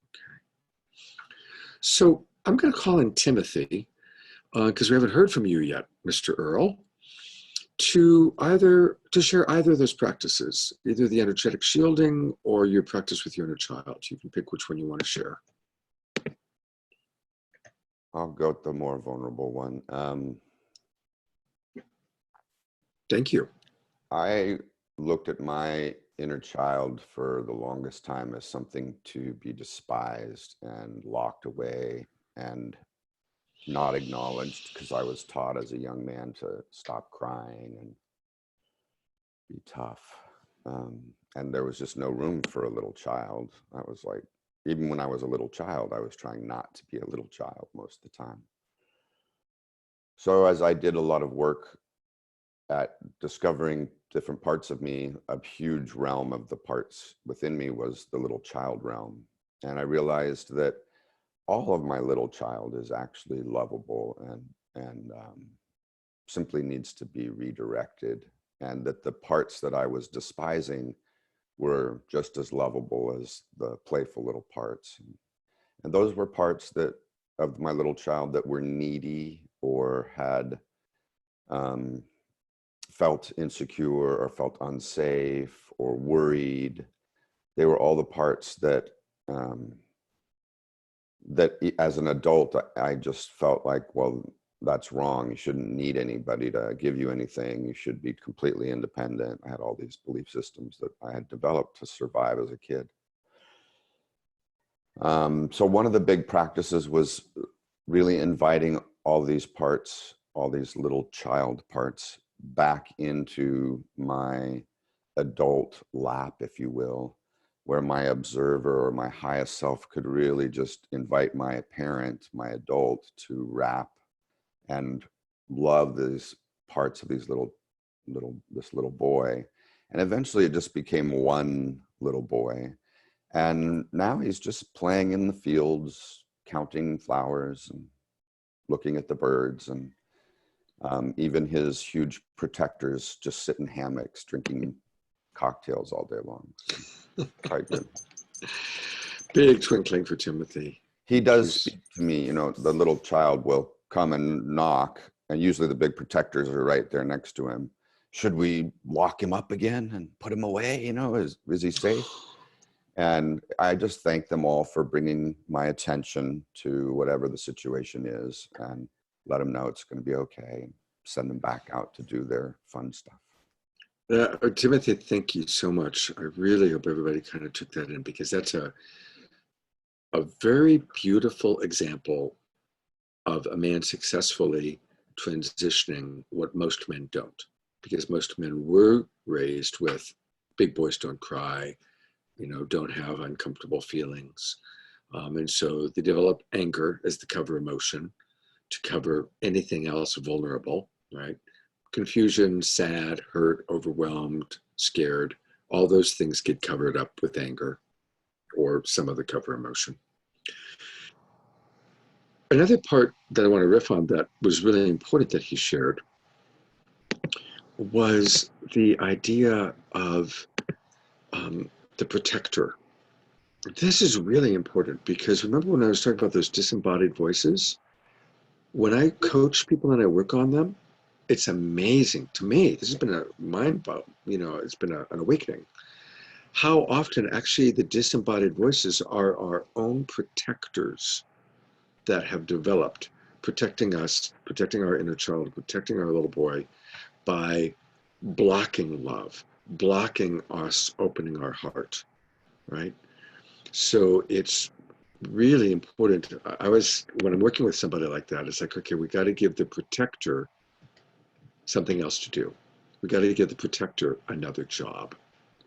Okay. So I'm going to call in Timothy, because we haven't heard from you yet, Mr. Earl, to share either of those practices, either the energetic shielding or your practice with your inner child. You can pick which one you want to share. I'll go with the more vulnerable one. Thank you. I looked at my inner child for the longest time as something to be despised and locked away and not acknowledged, because I was taught as a young man to stop crying and be tough. And there was just no room for a little child. I was like, even when I was a little child, I was trying not to be a little child most of the time. So as I did a lot of work at discovering different parts of me, a huge realm of the parts within me was the little child realm. And I realized that all of my little child is actually lovable and simply needs to be redirected. And that the parts that I was despising were just as lovable as the playful little parts. And those were parts that of my little child that were needy or had felt insecure or felt unsafe or worried. They were all the parts that that as an adult, I just felt like, well, that's wrong. You shouldn't need anybody to give you anything. You should be completely independent. I had all these belief systems that I had developed to survive as a kid. So one of the big practices was really inviting all these parts, all these little child parts, back into my adult lap, if you will, where my observer or my highest self could really just invite my parent, my adult, to wrap and love these parts of this little boy. And eventually it just became one little boy. And now he's just playing in the fields, counting flowers and looking at the birds. And even his huge protectors just sit in hammocks drinking cocktails all day long. So, quite good. Big twinkling for Timothy. He does speak to me, you know, the little child will come and knock, and usually the big protectors are right there next to him. Should we lock him up again and put him away? You know, is he safe? And I just thank them all for bringing my attention to whatever the situation is and let them know it's going to be okay and send them back out to do their fun stuff. Timothy, thank you so much. I really hope everybody kind of took that in, because that's a very beautiful example of a man successfully transitioning what most men don't, because most men were raised with big boys don't cry, you know, don't have uncomfortable feelings. And so they develop anger as the cover emotion to cover anything else vulnerable, right? Confusion, sad, hurt, overwhelmed, scared, all those things get covered up with anger or some other cover emotion. Another part that I want to riff on that was really important that he shared was the idea of the protector. This is really important, because remember when I was talking about those disembodied voices? When I coach people and I work on them, it's amazing to me. This has been a mind blow, you know, it's been an awakening. How often actually the disembodied voices are our own protectors that have developed, protecting us, protecting our inner child, protecting our little boy, by blocking love, blocking us opening our heart, right? So it's really important. When I'm working with somebody like that, it's like, okay, we got to give the protector something else to do. We got to give the protector another job,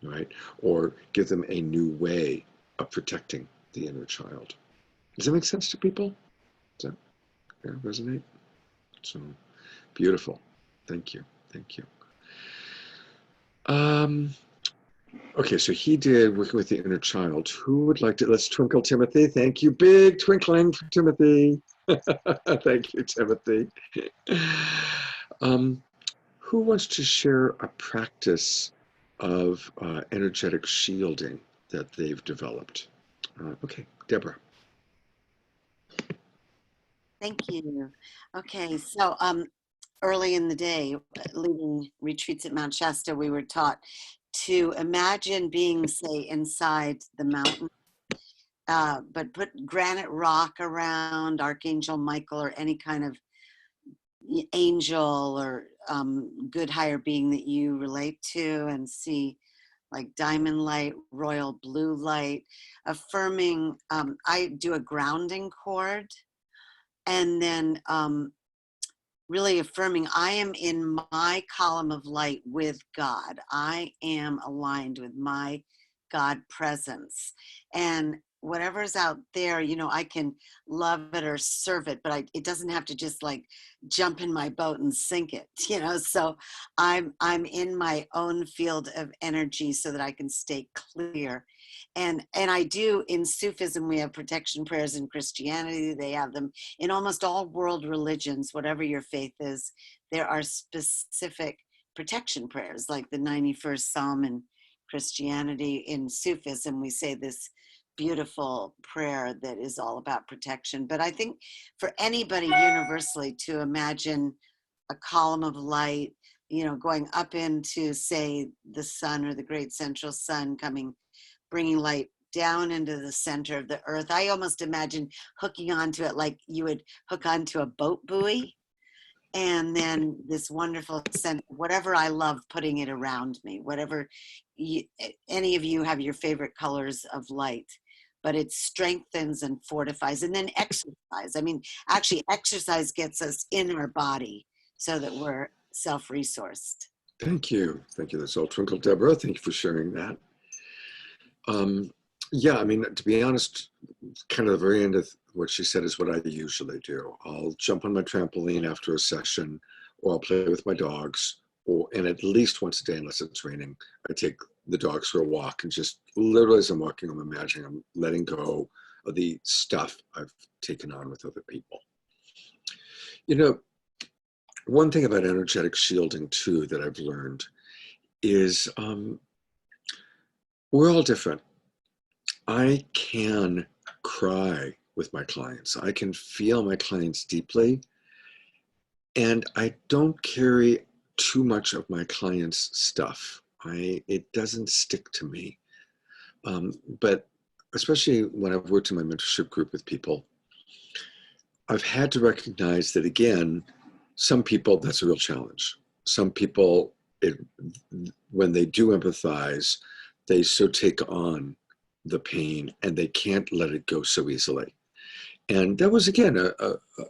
right? Or give them a new way of protecting the inner child. Does that make sense to people? Does that resonate? So beautiful. Thank you. Thank you. Okay, so he did working with the inner child. Who would like to? Let's twinkle Timothy. Thank you. Big twinkling for Timothy. Thank you, Timothy. Who wants to share a practice of energetic shielding that they've developed? Okay, Deborah. Thank you. Okay, so early in the day, leading retreats at Mount Shasta, we were taught to imagine being, say, inside the mountain, but put granite rock around Archangel Michael or any kind of angel or good higher being that you relate to, and see like diamond light, royal blue light, affirming. I do a grounding cord, and then really affirming I am in my column of light with God. I am aligned with my God presence. And whatever's out there, you know, I can love it or serve it, but it doesn't have to just like jump in my boat and sink it, you know. So I'm in my own field of energy so that I can stay clear. And I do, in Sufism, we have protection prayers. In Christianity, they have them. In almost all world religions, whatever your faith is, there are specific protection prayers, like the 91st Psalm in Christianity. In Sufism, we say this beautiful prayer that is all about protection. But I think for anybody universally to imagine a column of light, you know, going up into, say, the sun or the great central sun, coming, bringing light down into the center of the earth. I almost imagine hooking onto it like you would hook onto a boat buoy. And then this wonderful scent, whatever I love, putting it around me, whatever any of you have your favorite colors of light, but it strengthens and fortifies. And then exercise. I mean, actually exercise gets us in our body so that we're self-resourced. Thank you. Thank you. That's all twinkle, Deborah. Thank you for sharing that. Yeah, I mean, to be honest, kind of the very end of what she said is what I usually do. I'll jump on my trampoline after a session, or I'll play with my dogs, and at least once a day, unless it's raining, I take the dogs for a walk, and just literally as I'm walking, I'm imagining I'm letting go of the stuff I've taken on with other people. You know, one thing about energetic shielding too that I've learned is we're all different. I can cry with my clients. I can feel my clients deeply, and I don't carry too much of my clients' stuff. It doesn't stick to me. But especially when I've worked in my mentorship group with people, I've had to recognize that, again, some people, that's a real challenge. Some people, when they do empathize, they so take on the pain and they can't let it go so easily. And that was, again,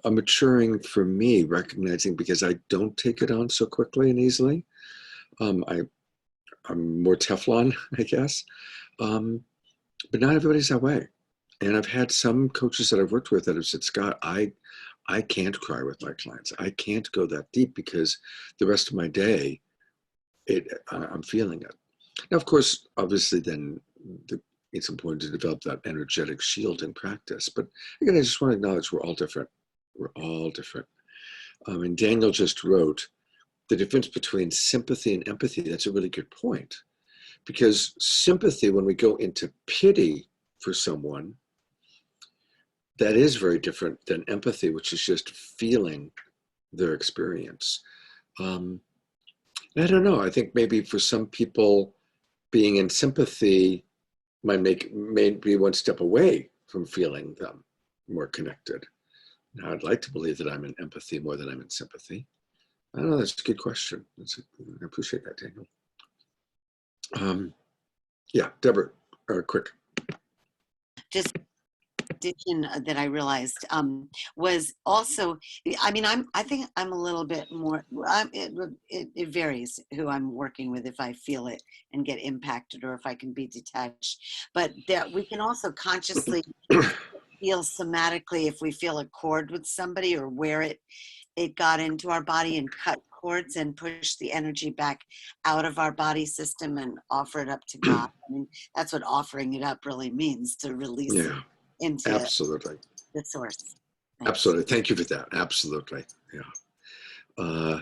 a maturing for me, recognizing, because I don't take it on so quickly and easily. I'm more Teflon, I guess. But not everybody's that way. And I've had some coaches that I've worked with that have said, Scott, I can't cry with my clients. I can't go that deep because the rest of my day, I'm feeling it. Now, of course, obviously, then it's important to develop that energetic shielding practice. But again, I just want to acknowledge we're all different. We're all different. And Daniel just wrote the difference between sympathy and empathy. That's a really good point. Because sympathy, when we go into pity for someone, that is very different than empathy, which is just feeling their experience. I don't know. I think maybe for some people, being in sympathy might be one step away from feeling them more connected. Now, I'd like to believe that I'm in empathy more than I'm in sympathy, I don't know. That's a good question. I appreciate that, Daniel. Yeah, Deborah, quick. Just addition that I realized was also, I mean, I think I'm a little bit more, it varies who I'm working with, if I feel it and get impacted or if I can be detached, but that we can also consciously feel somatically if we feel a cord with somebody or where it got into our body and cut cords and push the energy back out of our body system and offer it up to God. I mean, that's what offering it up really means, to release it into Absolutely. the source. Thanks. Absolutely. Thank you for that. Absolutely. Yeah.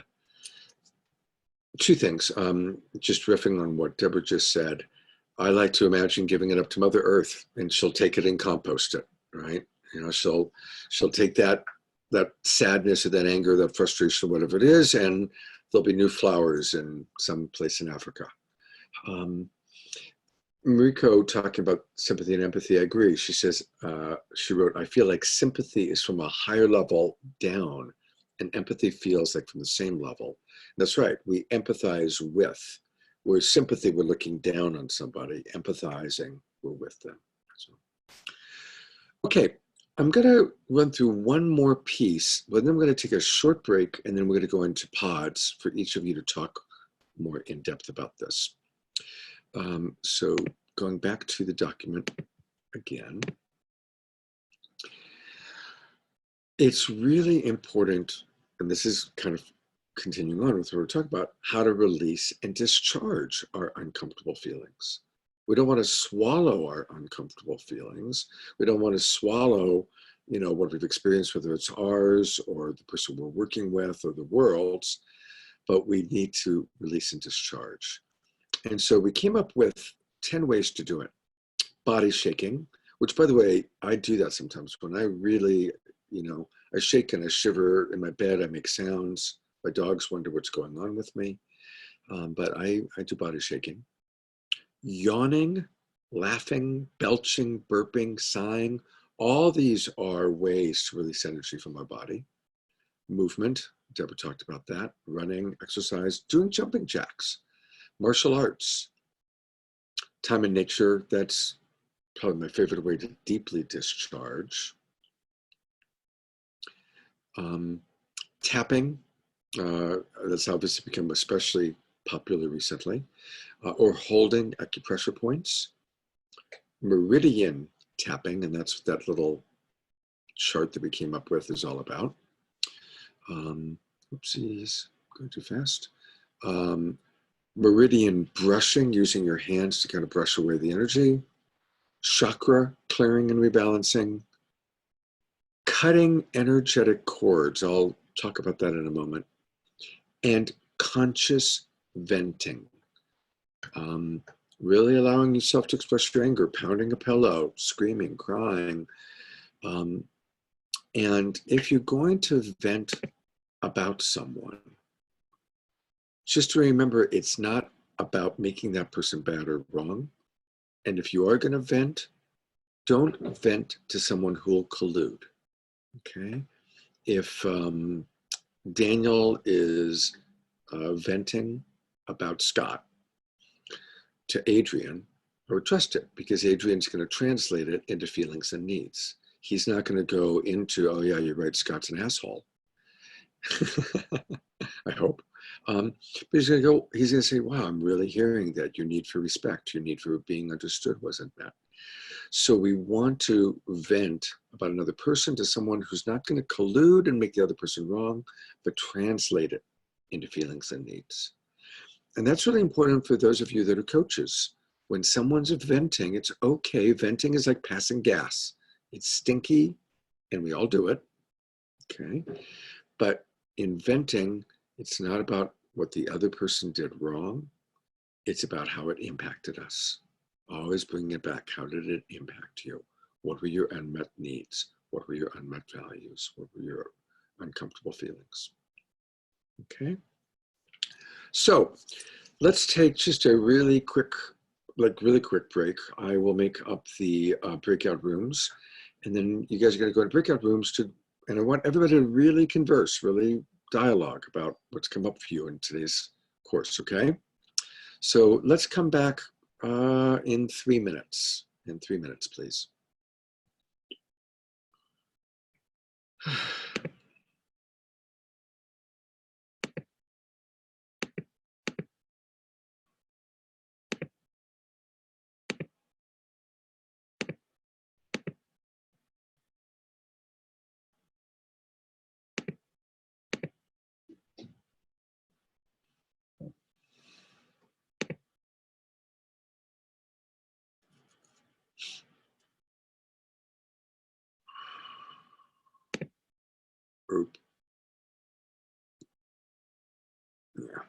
Two things. Just riffing on what Deborah just said. I like to imagine giving it up to Mother Earth, and she'll take it and compost it, right? You know, she'll take that sadness or that anger, that frustration, whatever it is, and there'll be new flowers in some place in Africa. Mariko talking about sympathy and empathy, I agree. She says, she wrote, I feel like sympathy is from a higher level down and empathy feels like from the same level. That's right, we empathize with, whereas sympathy, we're looking down on somebody, empathizing, we're with them. So, okay, I'm gonna run through one more piece, but then I'm gonna take a short break and then we're gonna go into pods for each of you to talk more in depth about this. So going back to the document again, it's really important, and this is kind of continuing on with what we're talking about, how to release and discharge our uncomfortable feelings. We don't want to swallow our uncomfortable feelings. We don't want to swallow, you know, what we've experienced, whether it's ours or the person we're working with or the world's, but we need to release and discharge. And so we came up with 10 ways to do it. Body shaking, which, by the way, I do that sometimes when I really, you know, I shake and I shiver in my bed, I make sounds. My dogs wonder what's going on with me, but I do body shaking. Yawning, laughing, belching, burping, sighing, all these are ways to release energy from our body. Movement, Deborah talked about that. Running, exercise, doing jumping jacks. Martial arts, time in nature, that's probably my favorite way to deeply discharge. Tapping, that's obviously become especially popular recently, or holding acupressure points. Meridian tapping, and that's what that little chart that we came up with is all about. Oopsies, going too fast. Meridian brushing, using your hands to kind of brush away the energy. Chakra clearing and rebalancing. Cutting energetic cords, I'll talk about that in a moment. And conscious venting. Really allowing yourself to express your anger, pounding a pillow, screaming, crying. And if you're going to vent about someone, just to remember, it's not about making that person bad or wrong. And if you are going to vent, don't vent to someone who will collude. Okay? If Daniel is venting about Scott to Adrian, I would trust it, because Adrian's going to translate it into feelings and needs. He's not going to go into, oh yeah, you're right, Scott's an asshole. I hope. But he's going to say, wow, I'm really hearing that your need for respect, your need for being understood wasn't met. So we want to vent about another person to someone who's not going to collude and make the other person wrong, but translate it into feelings and needs. And that's really important for those of you that are coaches. When someone's venting, it's okay. Venting is like passing gas. It's stinky, and we all do it, okay? But in venting, it's not about what the other person did wrong. It's about how it impacted us. Always bring it back. How did it impact you? What were your unmet needs? What were your unmet values? What were your uncomfortable feelings? Okay. So let's take just a really quick break. I will make up the breakout rooms, and then you guys are going to go to breakout rooms and I want everybody to really converse, really dialogue about what's come up for you in today's course, okay? So let's come back in 3 minutes. In 3 minutes, please. Group. Yeah.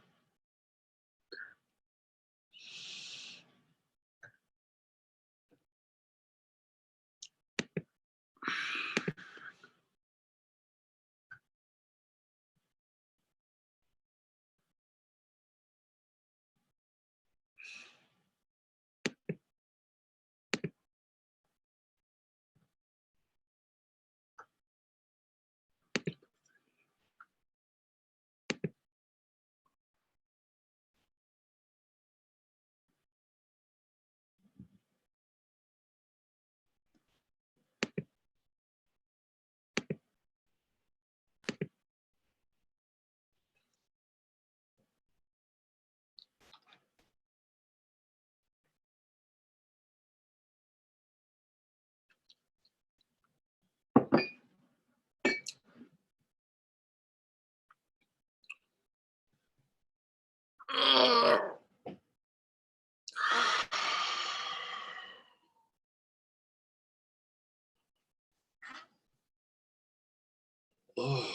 Oh,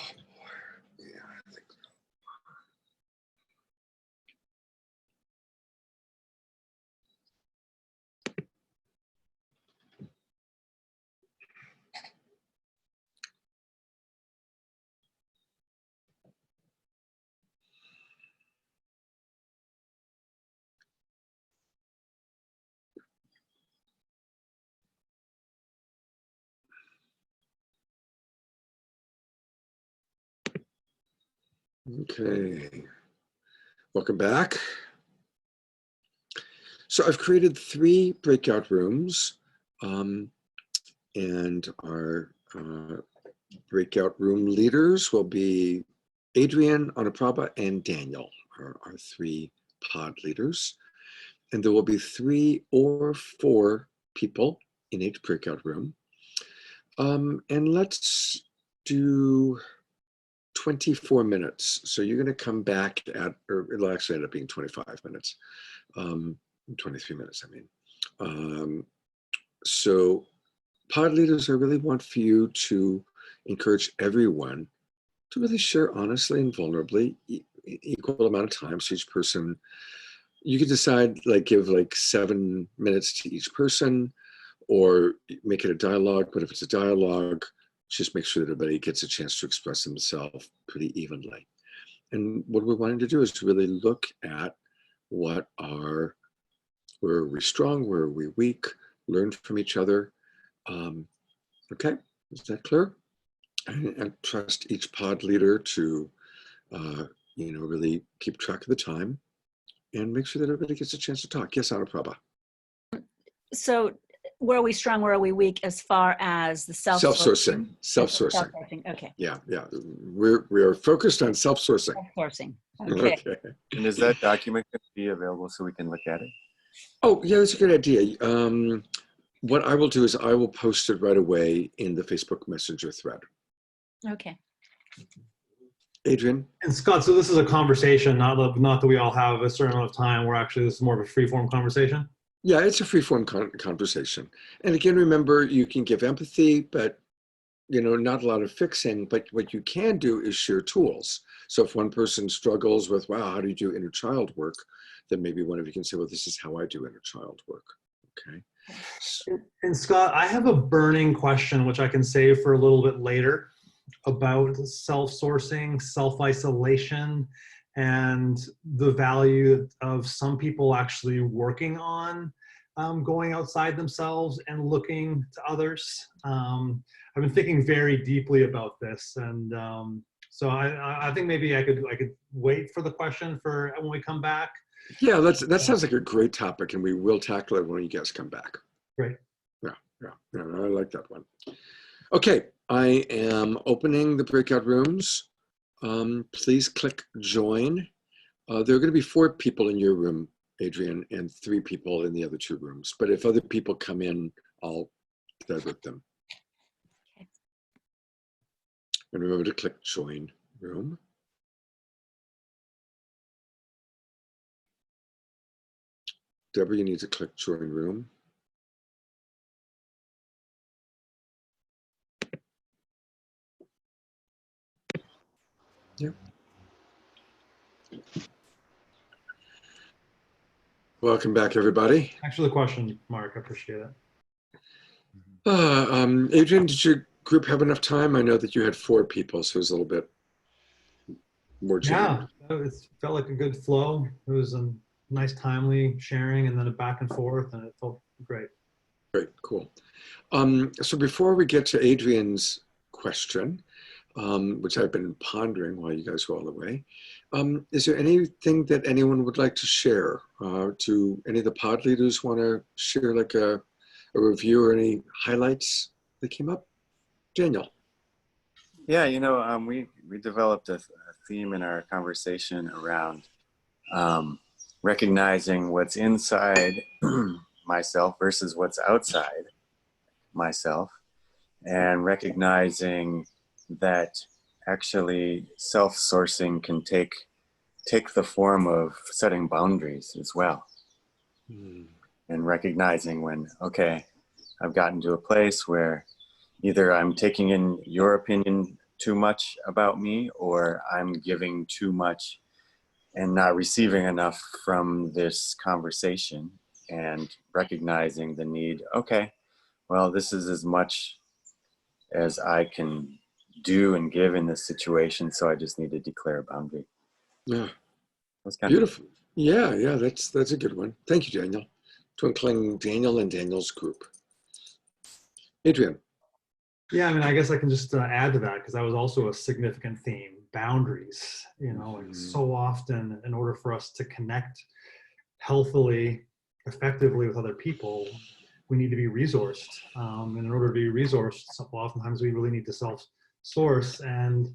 yeah, I think so. Okay, welcome back. So I've created 3 breakout rooms, and our breakout room leaders will be Adrian, Anaprabha, and Daniel, are our 3 pod leaders. And there will be 3 or 4 people in each breakout room. And let's do 24 minutes. So you're going to come back at, or it'll actually end up being 25 minutes, 23 minutes, I mean. So pod leaders, I really want for you to encourage everyone to really share honestly and vulnerably, equal amount of time. So each person, you can decide, like give like 7 minutes to each person, or make it a dialogue. But if it's a dialogue, just make sure that everybody gets a chance to express themselves pretty evenly. And what we're wanting to do is to really look at where are we strong, where are we weak, learn from each other. Okay, is that clear? And trust each pod leader to, really keep track of the time and make sure that everybody gets a chance to talk. Yes, Anaprabha. So where are we strong, where are we weak as far as the Self-sourcing. Self-sourcing. Okay. Yeah. We are focused on self-sourcing. Self-sourcing. Okay. And is that document going to be available so we can look at it? Oh, yeah, that's a good idea. What I will do is I will post it right away in the Facebook Messenger thread. Okay. Adrian? And Scott, so this is a conversation, not that we all have a certain amount of time, where actually this is more of a free-form conversation? Yeah, it's a free-form conversation. And again, remember, you can give empathy, but not a lot of fixing. But what you can do is share tools. So if one person struggles with, wow, how do you do inner child work? Then maybe one of you can say, well, this is how I do inner child work. Okay. And Scott, I have a burning question, which I can save for a little bit later, about self-sourcing, self-isolation, and the value of some people actually working on going outside themselves and looking to others. I've been thinking very deeply about this, and So I think maybe I could wait for the question for when we come back. Yeah, that sounds like a great topic, and we will tackle it when you guys come back. Great. Yeah, I like that one. Okay, I am opening the breakout rooms. Please click join. There are going to be 4 people in your room, Adrian, and 3 people in the other 2 rooms. But if other people come in, I'll divert them. Okay. And remember to click join room. Deborah, you need to click join room. Yeah. Welcome back, everybody. Thanks for the question, Mark. I appreciate it. Adrian, did your group have enough time? I know that you had 4 people, so it was a little bit more jammed. Yeah, it felt like a good flow. It was a nice, timely sharing, and then a back and forth, and it felt great. Great, cool. So before we get to Adrian's question, which I've been pondering while you guys were all away, is there anything that anyone would like to share? Do any of the pod leaders want to share like a review or any highlights that came up? Daniel. Yeah, you know, we developed a theme in our conversation around recognizing what's inside myself versus what's outside myself, and recognizing that actually self-sourcing can take the form of setting boundaries as well. And recognizing when, okay, I've gotten to a place where either I'm taking in your opinion too much about me, or I'm giving too much and not receiving enough from this conversation, and recognizing the need, okay, well, this is as much as I can do and give in this situation, so I just need to declare a boundary. Yeah, That's kind beautiful. Yeah, that's a good one. Thank you, Daniel. Twinkling Daniel and Daniel's group. Adrian. Yeah, I mean, I guess I can just add to that, because that was also a significant theme, boundaries. You know, like so often, in order for us to connect healthily, effectively with other people, we need to be resourced. And in order to be resourced, oftentimes we really need to self-source. And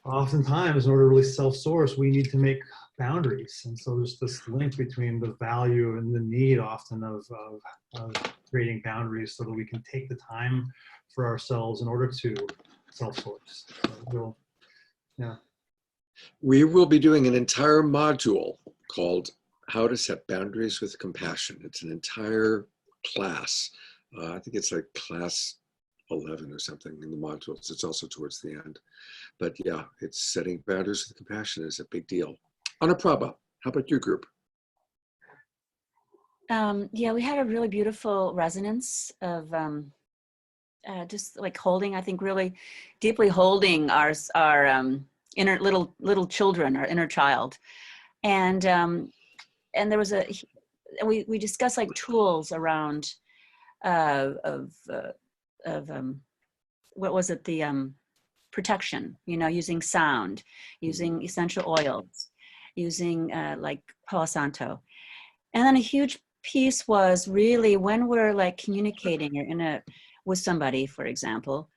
oftentimes, in order to really self-source, we need to make boundaries. And so there's this link between the value and the need often of creating boundaries so that we can take the time for ourselves in order to self-source. So yeah. We will be doing an entire module called How to Set Boundaries with Compassion. It's an entire class. I think it's like class 11 or something in the modules. It's also towards the end. But yeah, it's setting boundaries with compassion is a big deal. Anaprabha, how about your group? Yeah, we had a really beautiful resonance of just like holding, I think really deeply holding our inner little children, our inner child. And there was we discussed like tools around what was it, the protection, you know, using sound, using essential oils, using like Palo Santo. And then a huge piece was really when we're like communicating or with somebody, for example,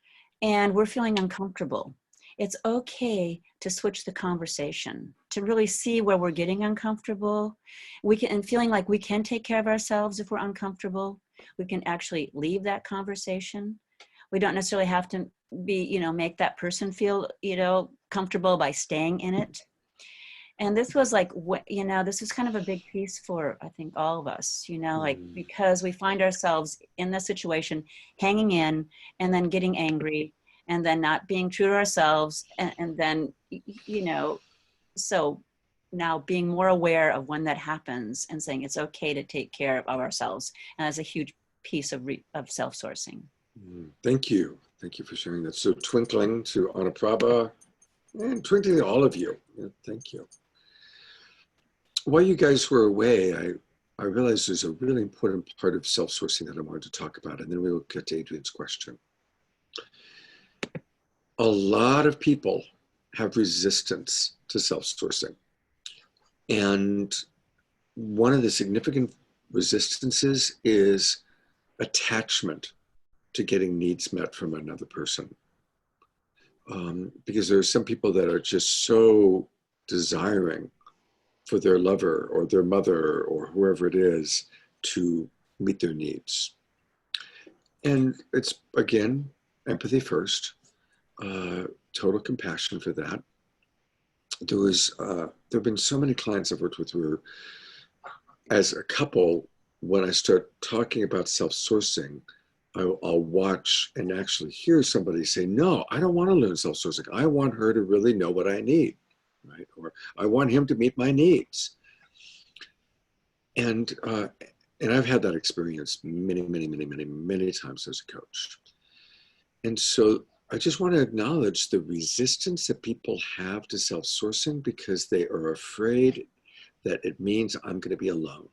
and we're feeling uncomfortable, it's okay to switch the conversation, to really see where we're getting uncomfortable. And feeling like we can take care of ourselves if we're uncomfortable. We can actually leave that conversation. We don't necessarily have to make that person feel, comfortable by staying in it. And this was like, this was kind of a big piece for, I think, all of us, like, because we find ourselves in the situation, hanging in, and then getting angry, and then not being true to ourselves. And then, so now being more aware of when that happens and saying it's okay to take care of ourselves. And that's a huge piece of self-sourcing. Thank you. Thank you for sharing that. So twinkling to Anaprabha and twinkling to all of you. Thank you. While you guys were away, I realized there's a really important part of self-sourcing that I wanted to talk about, and then we will get to Adrian's question. A lot of people have resistance to self-sourcing. And one of the significant resistances is attachment to getting needs met from another person. Because there are some people that are just so desiring for their lover or their mother or whoever it is to meet their needs. And it's, again, empathy first, total compassion for that. There have been so many clients I've worked with where, as a couple, when I start talking about self-sourcing, I'll watch and actually hear somebody say, no, I don't want to learn self-sourcing. I want her to really know what I need, right? Or I want him to meet my needs. And I've had that experience many, many, many, many, many times as a coach. And so I just want to acknowledge the resistance that people have to self-sourcing because they are afraid that it means I'm going to be alone,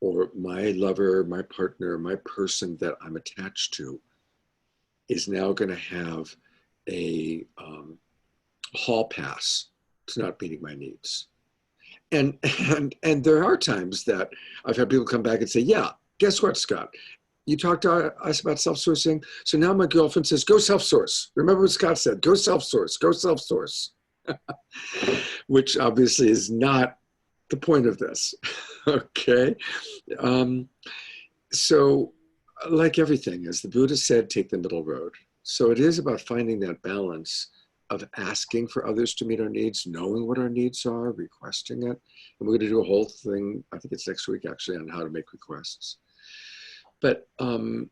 or my lover, my partner, my person that I'm attached to is now going to have a hall pass to not meeting my needs. And there are times that I've had people come back and say, yeah, guess what, Scott? You talked to us about self-sourcing. So now my girlfriend says, go self-source. Remember what Scott said, go self-source, go self-source. Which obviously is not the point of this, okay? So like everything, as the Buddha said, take the middle road. So it is about finding that balance of asking for others to meet our needs, knowing what our needs are, requesting it. And we're going to do a whole thing, I think it's next week actually, on how to make requests. But I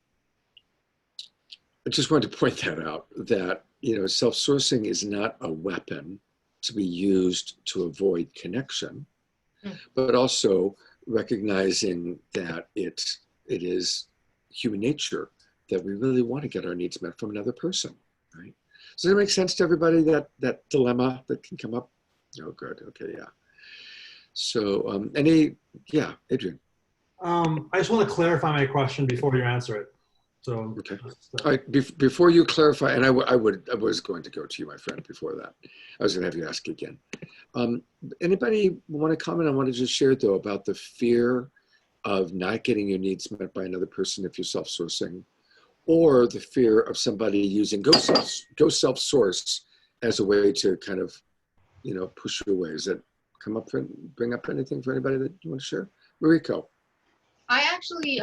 just wanted to point that out, that, you know, self-sourcing is not a weapon to be used to avoid connection, but also recognizing that it is human nature that we really want to get our needs met from another person, right? Does that make sense to everybody, that dilemma that can come up? Oh, good. Okay, yeah. So Adrian. I just want to clarify my question before you answer it. So okay. All right, before you clarify, and I was going to go to you, my friend, before that. I was going to have you ask again. Anybody want to comment on what I just shared, though, about the fear of not getting your needs met by another person if you're self-sourcing, or the fear of somebody using go self-source as a way to kind of, you know, push you away? Does that bring up anything for anybody that you want to share? Mariko. I actually,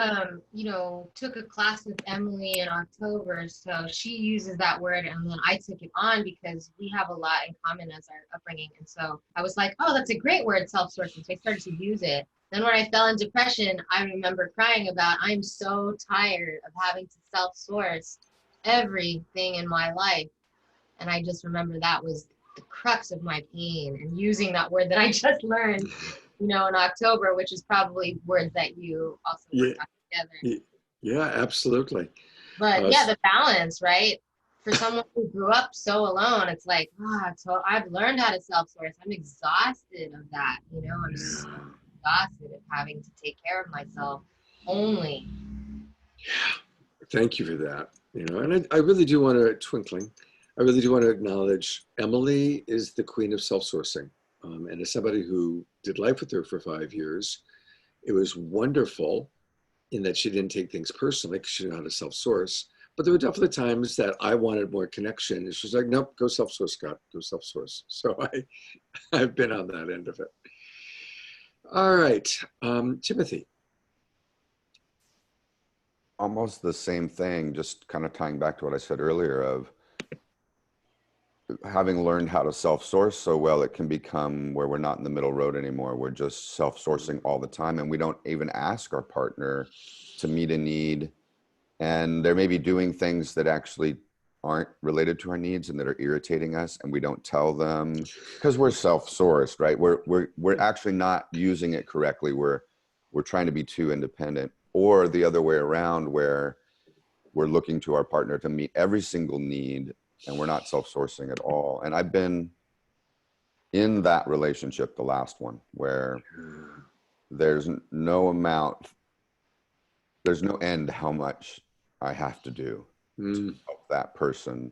took a class with Emily in October, so she uses that word, and then I took it on because we have a lot in common as our upbringing. And so I was like, oh, that's a great word, self-sourcing. So I started to use it. Then when I fell in depression, I remember crying about, I'm so tired of having to self-source everything in my life. And I just remember that was the crux of my pain, and using that word that I just learned, in October, which is probably words that you also worked on together. Yeah, absolutely. But the balance, right? For someone who grew up so alone, it's like, so I've learned how to self-source. I'm exhausted of that, I'm so exhausted of having to take care of myself only. Yeah, thank you for that. And I really do want to, I really do want to acknowledge Emily is the queen of self-sourcing. And as somebody who did life with her for 5 years, it was wonderful in that she didn't take things personally because she knew how to self-source. But there were definitely times that I wanted more connection. And she's like, nope, go self-source, Scott, go self-source. So I've been on that end of it. All right, Timothy. Almost the same thing, just kind of tying back to what I said earlier of having learned how to self-source so well, it can become where we're not in the middle road anymore. We're just self-sourcing all the time, and we don't even ask our partner to meet a need. And they're maybe doing things that actually aren't related to our needs and that are irritating us, and we don't tell them because we're self-sourced, right? We're actually not using it correctly. We're trying to be too independent, or the other way around, where we're looking to our partner to meet every single need, and we're not self-sourcing at all. And I've been in that relationship, the last one, where there's no end how much I have to do to help that person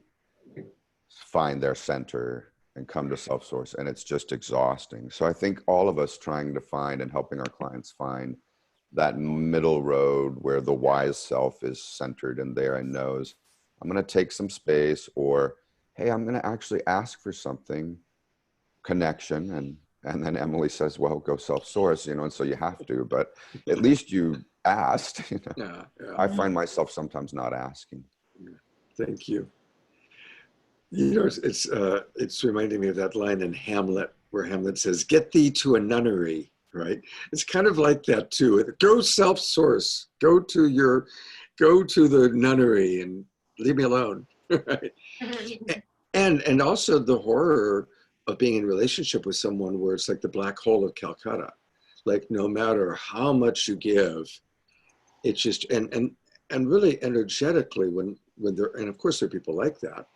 find their center and come to self-source, and it's just exhausting. So I think all of us trying to find and helping our clients find that middle road where the wise self is centered and there and knows, I'm going to take some space, or, hey, I'm going to actually ask for something, connection. And then Emily says, well, go self-source, and so you have to, but at least you asked. Yeah, I find myself sometimes not asking. thank you. It's reminding me of that line in Hamlet where Hamlet says, "Get thee to a nunnery," right? It's kind of like that too. Go self-source. Go to the nunnery and leave me alone, right? And also the horror of being in relationship with someone where it's like the black hole of Calcutta. Like no matter how much you give, it's just and really energetically when there, and of course there are people like that.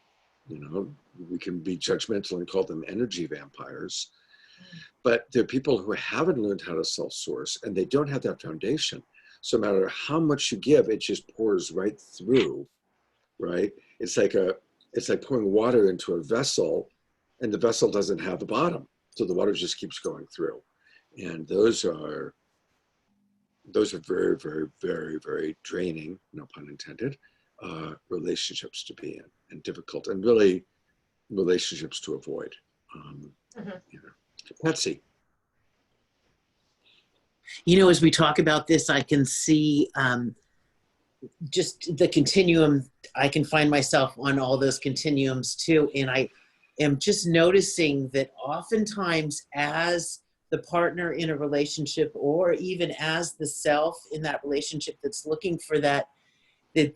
We can be judgmental and call them energy vampires, but there are people who haven't learned how to self-source and they don't have that foundation. So no matter how much you give, it just pours right through, right? It's like pouring water into a vessel and the vessel doesn't have the bottom. So the water just keeps going through. And those are very, very, very, very draining, no pun intended, relationships to be in, and difficult, and really relationships to avoid. Patsy. As we talk about this, I can see just the continuum. I can find myself on all those continuums too. And I am just noticing that oftentimes as the partner in a relationship, or even as the self in that relationship that's looking for that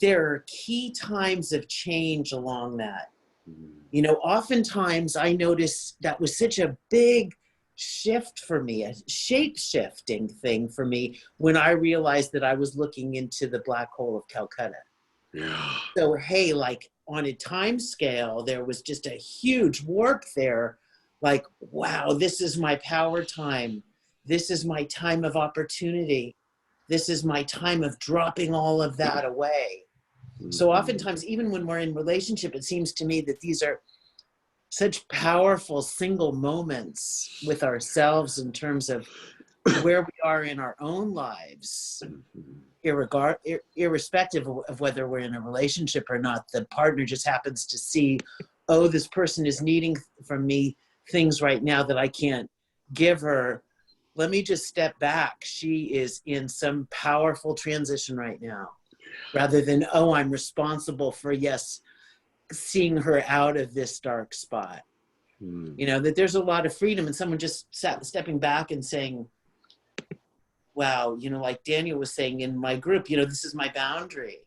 there are key times of change along that. Oftentimes I notice that was such a big shift for me, a shape-shifting thing for me when I realized that I was looking into the black hole of Calcutta. Yeah. So, hey, like on a time scale, there was just a huge warp there. Like, wow, this is my power time. This is my time of opportunity. This is my time of dropping all of that away. So oftentimes, even when we're in relationship, it seems to me that these are such powerful single moments with ourselves in terms of where we are in our own lives, irrespective of whether we're in a relationship or not. The partner just happens to see, oh, this person is needing from me things right now that I can't give her. Let me just step back. She is in some powerful transition right now, rather than, oh, I'm responsible for, seeing her out of this dark spot. That there's a lot of freedom, and someone just stepping back and saying, wow, like Daniel was saying in my group, this is my boundary.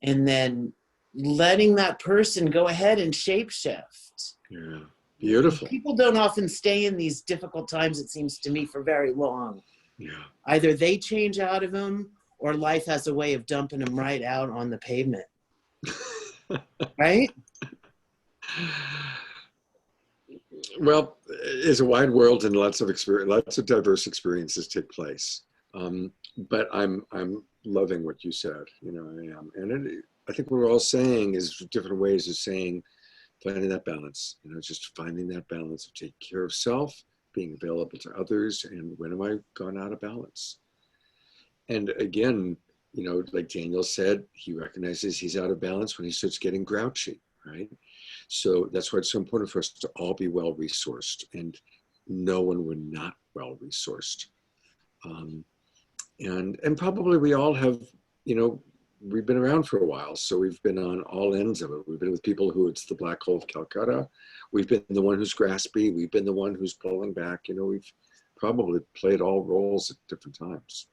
And then letting that person go ahead and shapeshift. Yeah. Beautiful. People don't often stay in these difficult times, it seems to me, for very long. Yeah. Either they change out of them, or life has a way of dumping them right out on the pavement. Right? Well, it's a wide world and lots of diverse experiences take place. But I'm loving what you said. I am, and I think what we're all saying is different ways of saying, finding that balance. Just finding that balance of taking care of self, being available to others, and when have I gone out of balance? And again, like Daniel said, he recognizes he's out of balance when he starts getting grouchy, right? So that's why it's so important for us to all be well-resourced, and no one we're not well-resourced. And probably we all have, we've been around for a while, so we've been on all ends of it. We've been with people who it's the black hole of Calcutta. We've been the one who's graspy. We've been the one who's pulling back. We've probably played all roles at different times.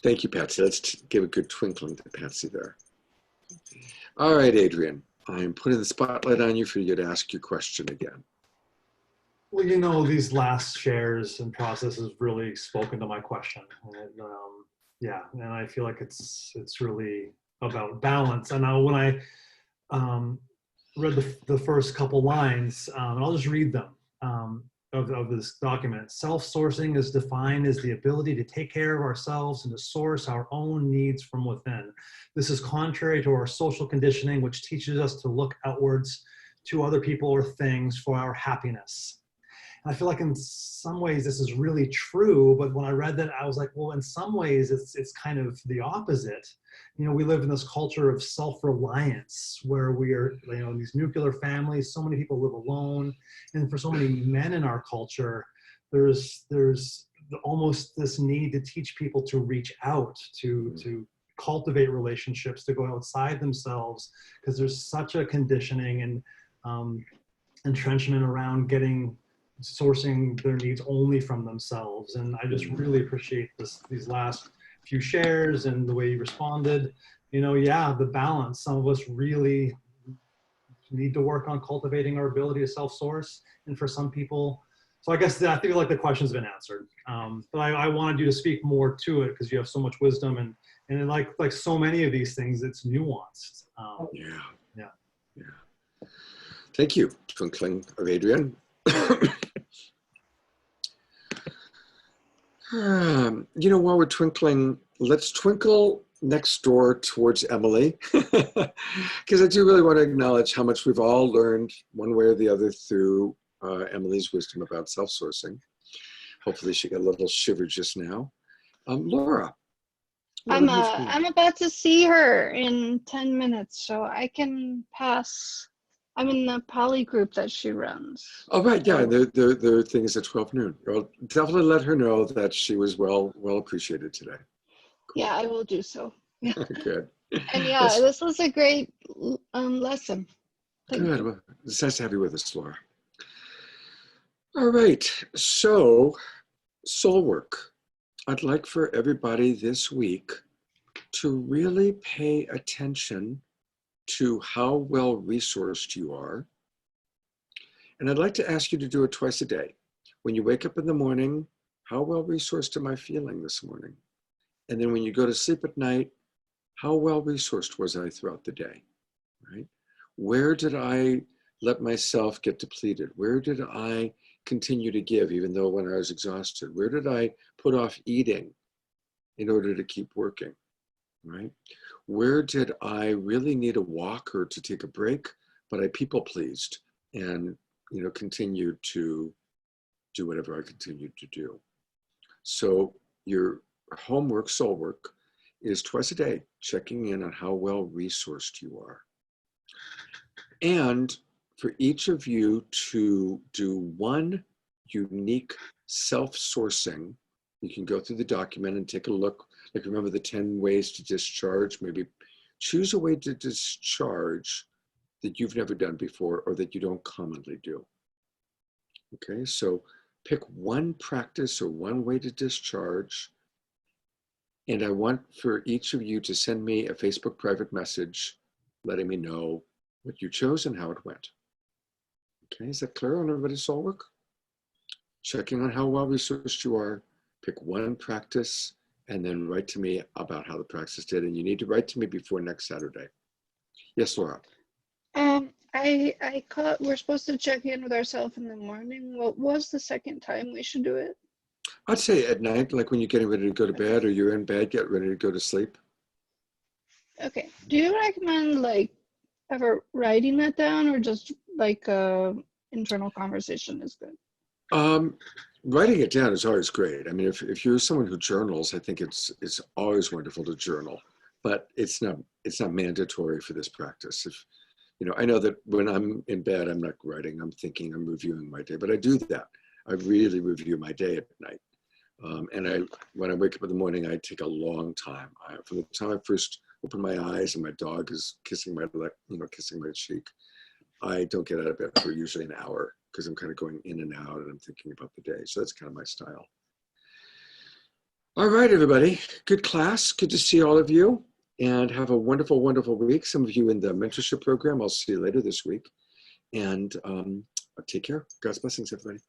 Thank you, Patsy. Let's give a good twinkling to Patsy there. All right, Adrian, I'm putting the spotlight on you for you to ask your question again. Well, these last shares and processes really spoken to my question. And I feel like it's really about balance. And now when I read the first couple lines, and I'll just read them, of this document. Self-sourcing is defined as the ability to take care of ourselves and to source our own needs from within. This is contrary to our social conditioning, which teaches us to look outwards to other people or things for our happiness. And I feel like in some ways this is really true, but when I read that, I was like, well, in some ways it's kind of the opposite. You know, we live in this culture of self-reliance where we are, you know, in these nuclear families, so many people live alone. And for so many men in our culture, there's almost this need to teach people to reach out, to cultivate relationships, to go outside themselves, because there's such a conditioning and entrenchment around sourcing their needs only from themselves. And I just really appreciate these last few shares and the way you responded. You know, yeah, the balance. Some of us really need to work on cultivating our ability to self-source, and for some people, so I guess I feel like the question's been answered. But I wanted you to speak more to it because you have so much wisdom, and like so many of these things, it's nuanced. Yeah. Thank you, Twinkling of Adrian. You know, while we're twinkling, let's twinkle next door towards Emily, because I do really want to acknowledge how much we've all learned one way or the other through Emily's wisdom about self-sourcing. Hopefully she got a little shiver just now. Laura. I'm about to see her in 10 minutes, so I can pass. I'm in the poly group that she runs. Oh, right, yeah, there are things at 12 noon. I'll definitely let her know that she was well appreciated today. Cool. Yeah, I will do so. Yeah. Good. And yeah, this was a great lesson. Thank Good. you. Well, it's nice to have you with us, Laura. All right, so soul work. I'd like for everybody this week to really pay attention to how well resourced you are. And I'd like to ask you to do it twice a day. When you wake up in the morning, how well resourced am I feeling this morning? And then when you go to sleep at night, how well resourced was I throughout the day, right? Where did I let myself get depleted? Where did I continue to give even though when I was exhausted? Where did I put off eating in order to keep working, right? Where did I really need a walk or to take a break, but I people pleased and, you know, continued to do whatever I continued to do? So your homework, soul work, is twice a day, checking in on how well resourced you are. And for each of you to do one unique self-sourcing. You can go through the document and take a look. Like, remember the 10 ways to discharge. Maybe choose a way to discharge that you've never done before or that you don't commonly do. Okay, so pick one practice or one way to discharge. And I want for each of you to send me a Facebook private message letting me know what you chose and how it went. Okay, is that clear on everybody's soul work? Checking on how well resourced you are, pick one practice, and then write to me about how the practice did. And you need to write to me before next Saturday. Yes, Laura. I caught we're supposed to check in with ourselves in the morning. What was the second time we should do it? I'd say at night, like when you're getting ready to go to bed or you're in bed, get ready to go to sleep. Okay. Do you recommend like ever writing that down or just like internal conversation is good? Writing it down is always great. I mean, if you're someone who journals, I think it's always wonderful to journal, but it's not mandatory for this practice. If you know, I know that when I'm in bed, I'm not writing, I'm thinking, I'm reviewing my day, but I do that. I really review my day at night. And when I wake up in the morning, I take a long time. From the time I first open my eyes and my dog is kissing my cheek, I don't get out of bed for usually an hour because I'm kind of going in and out and I'm thinking about the day. So that's kind of my style. All right, everybody. Good class. Good to see all of you and have a wonderful, wonderful week. Some of you in the mentorship program, I'll see you later this week. And take care. God's blessings, everybody.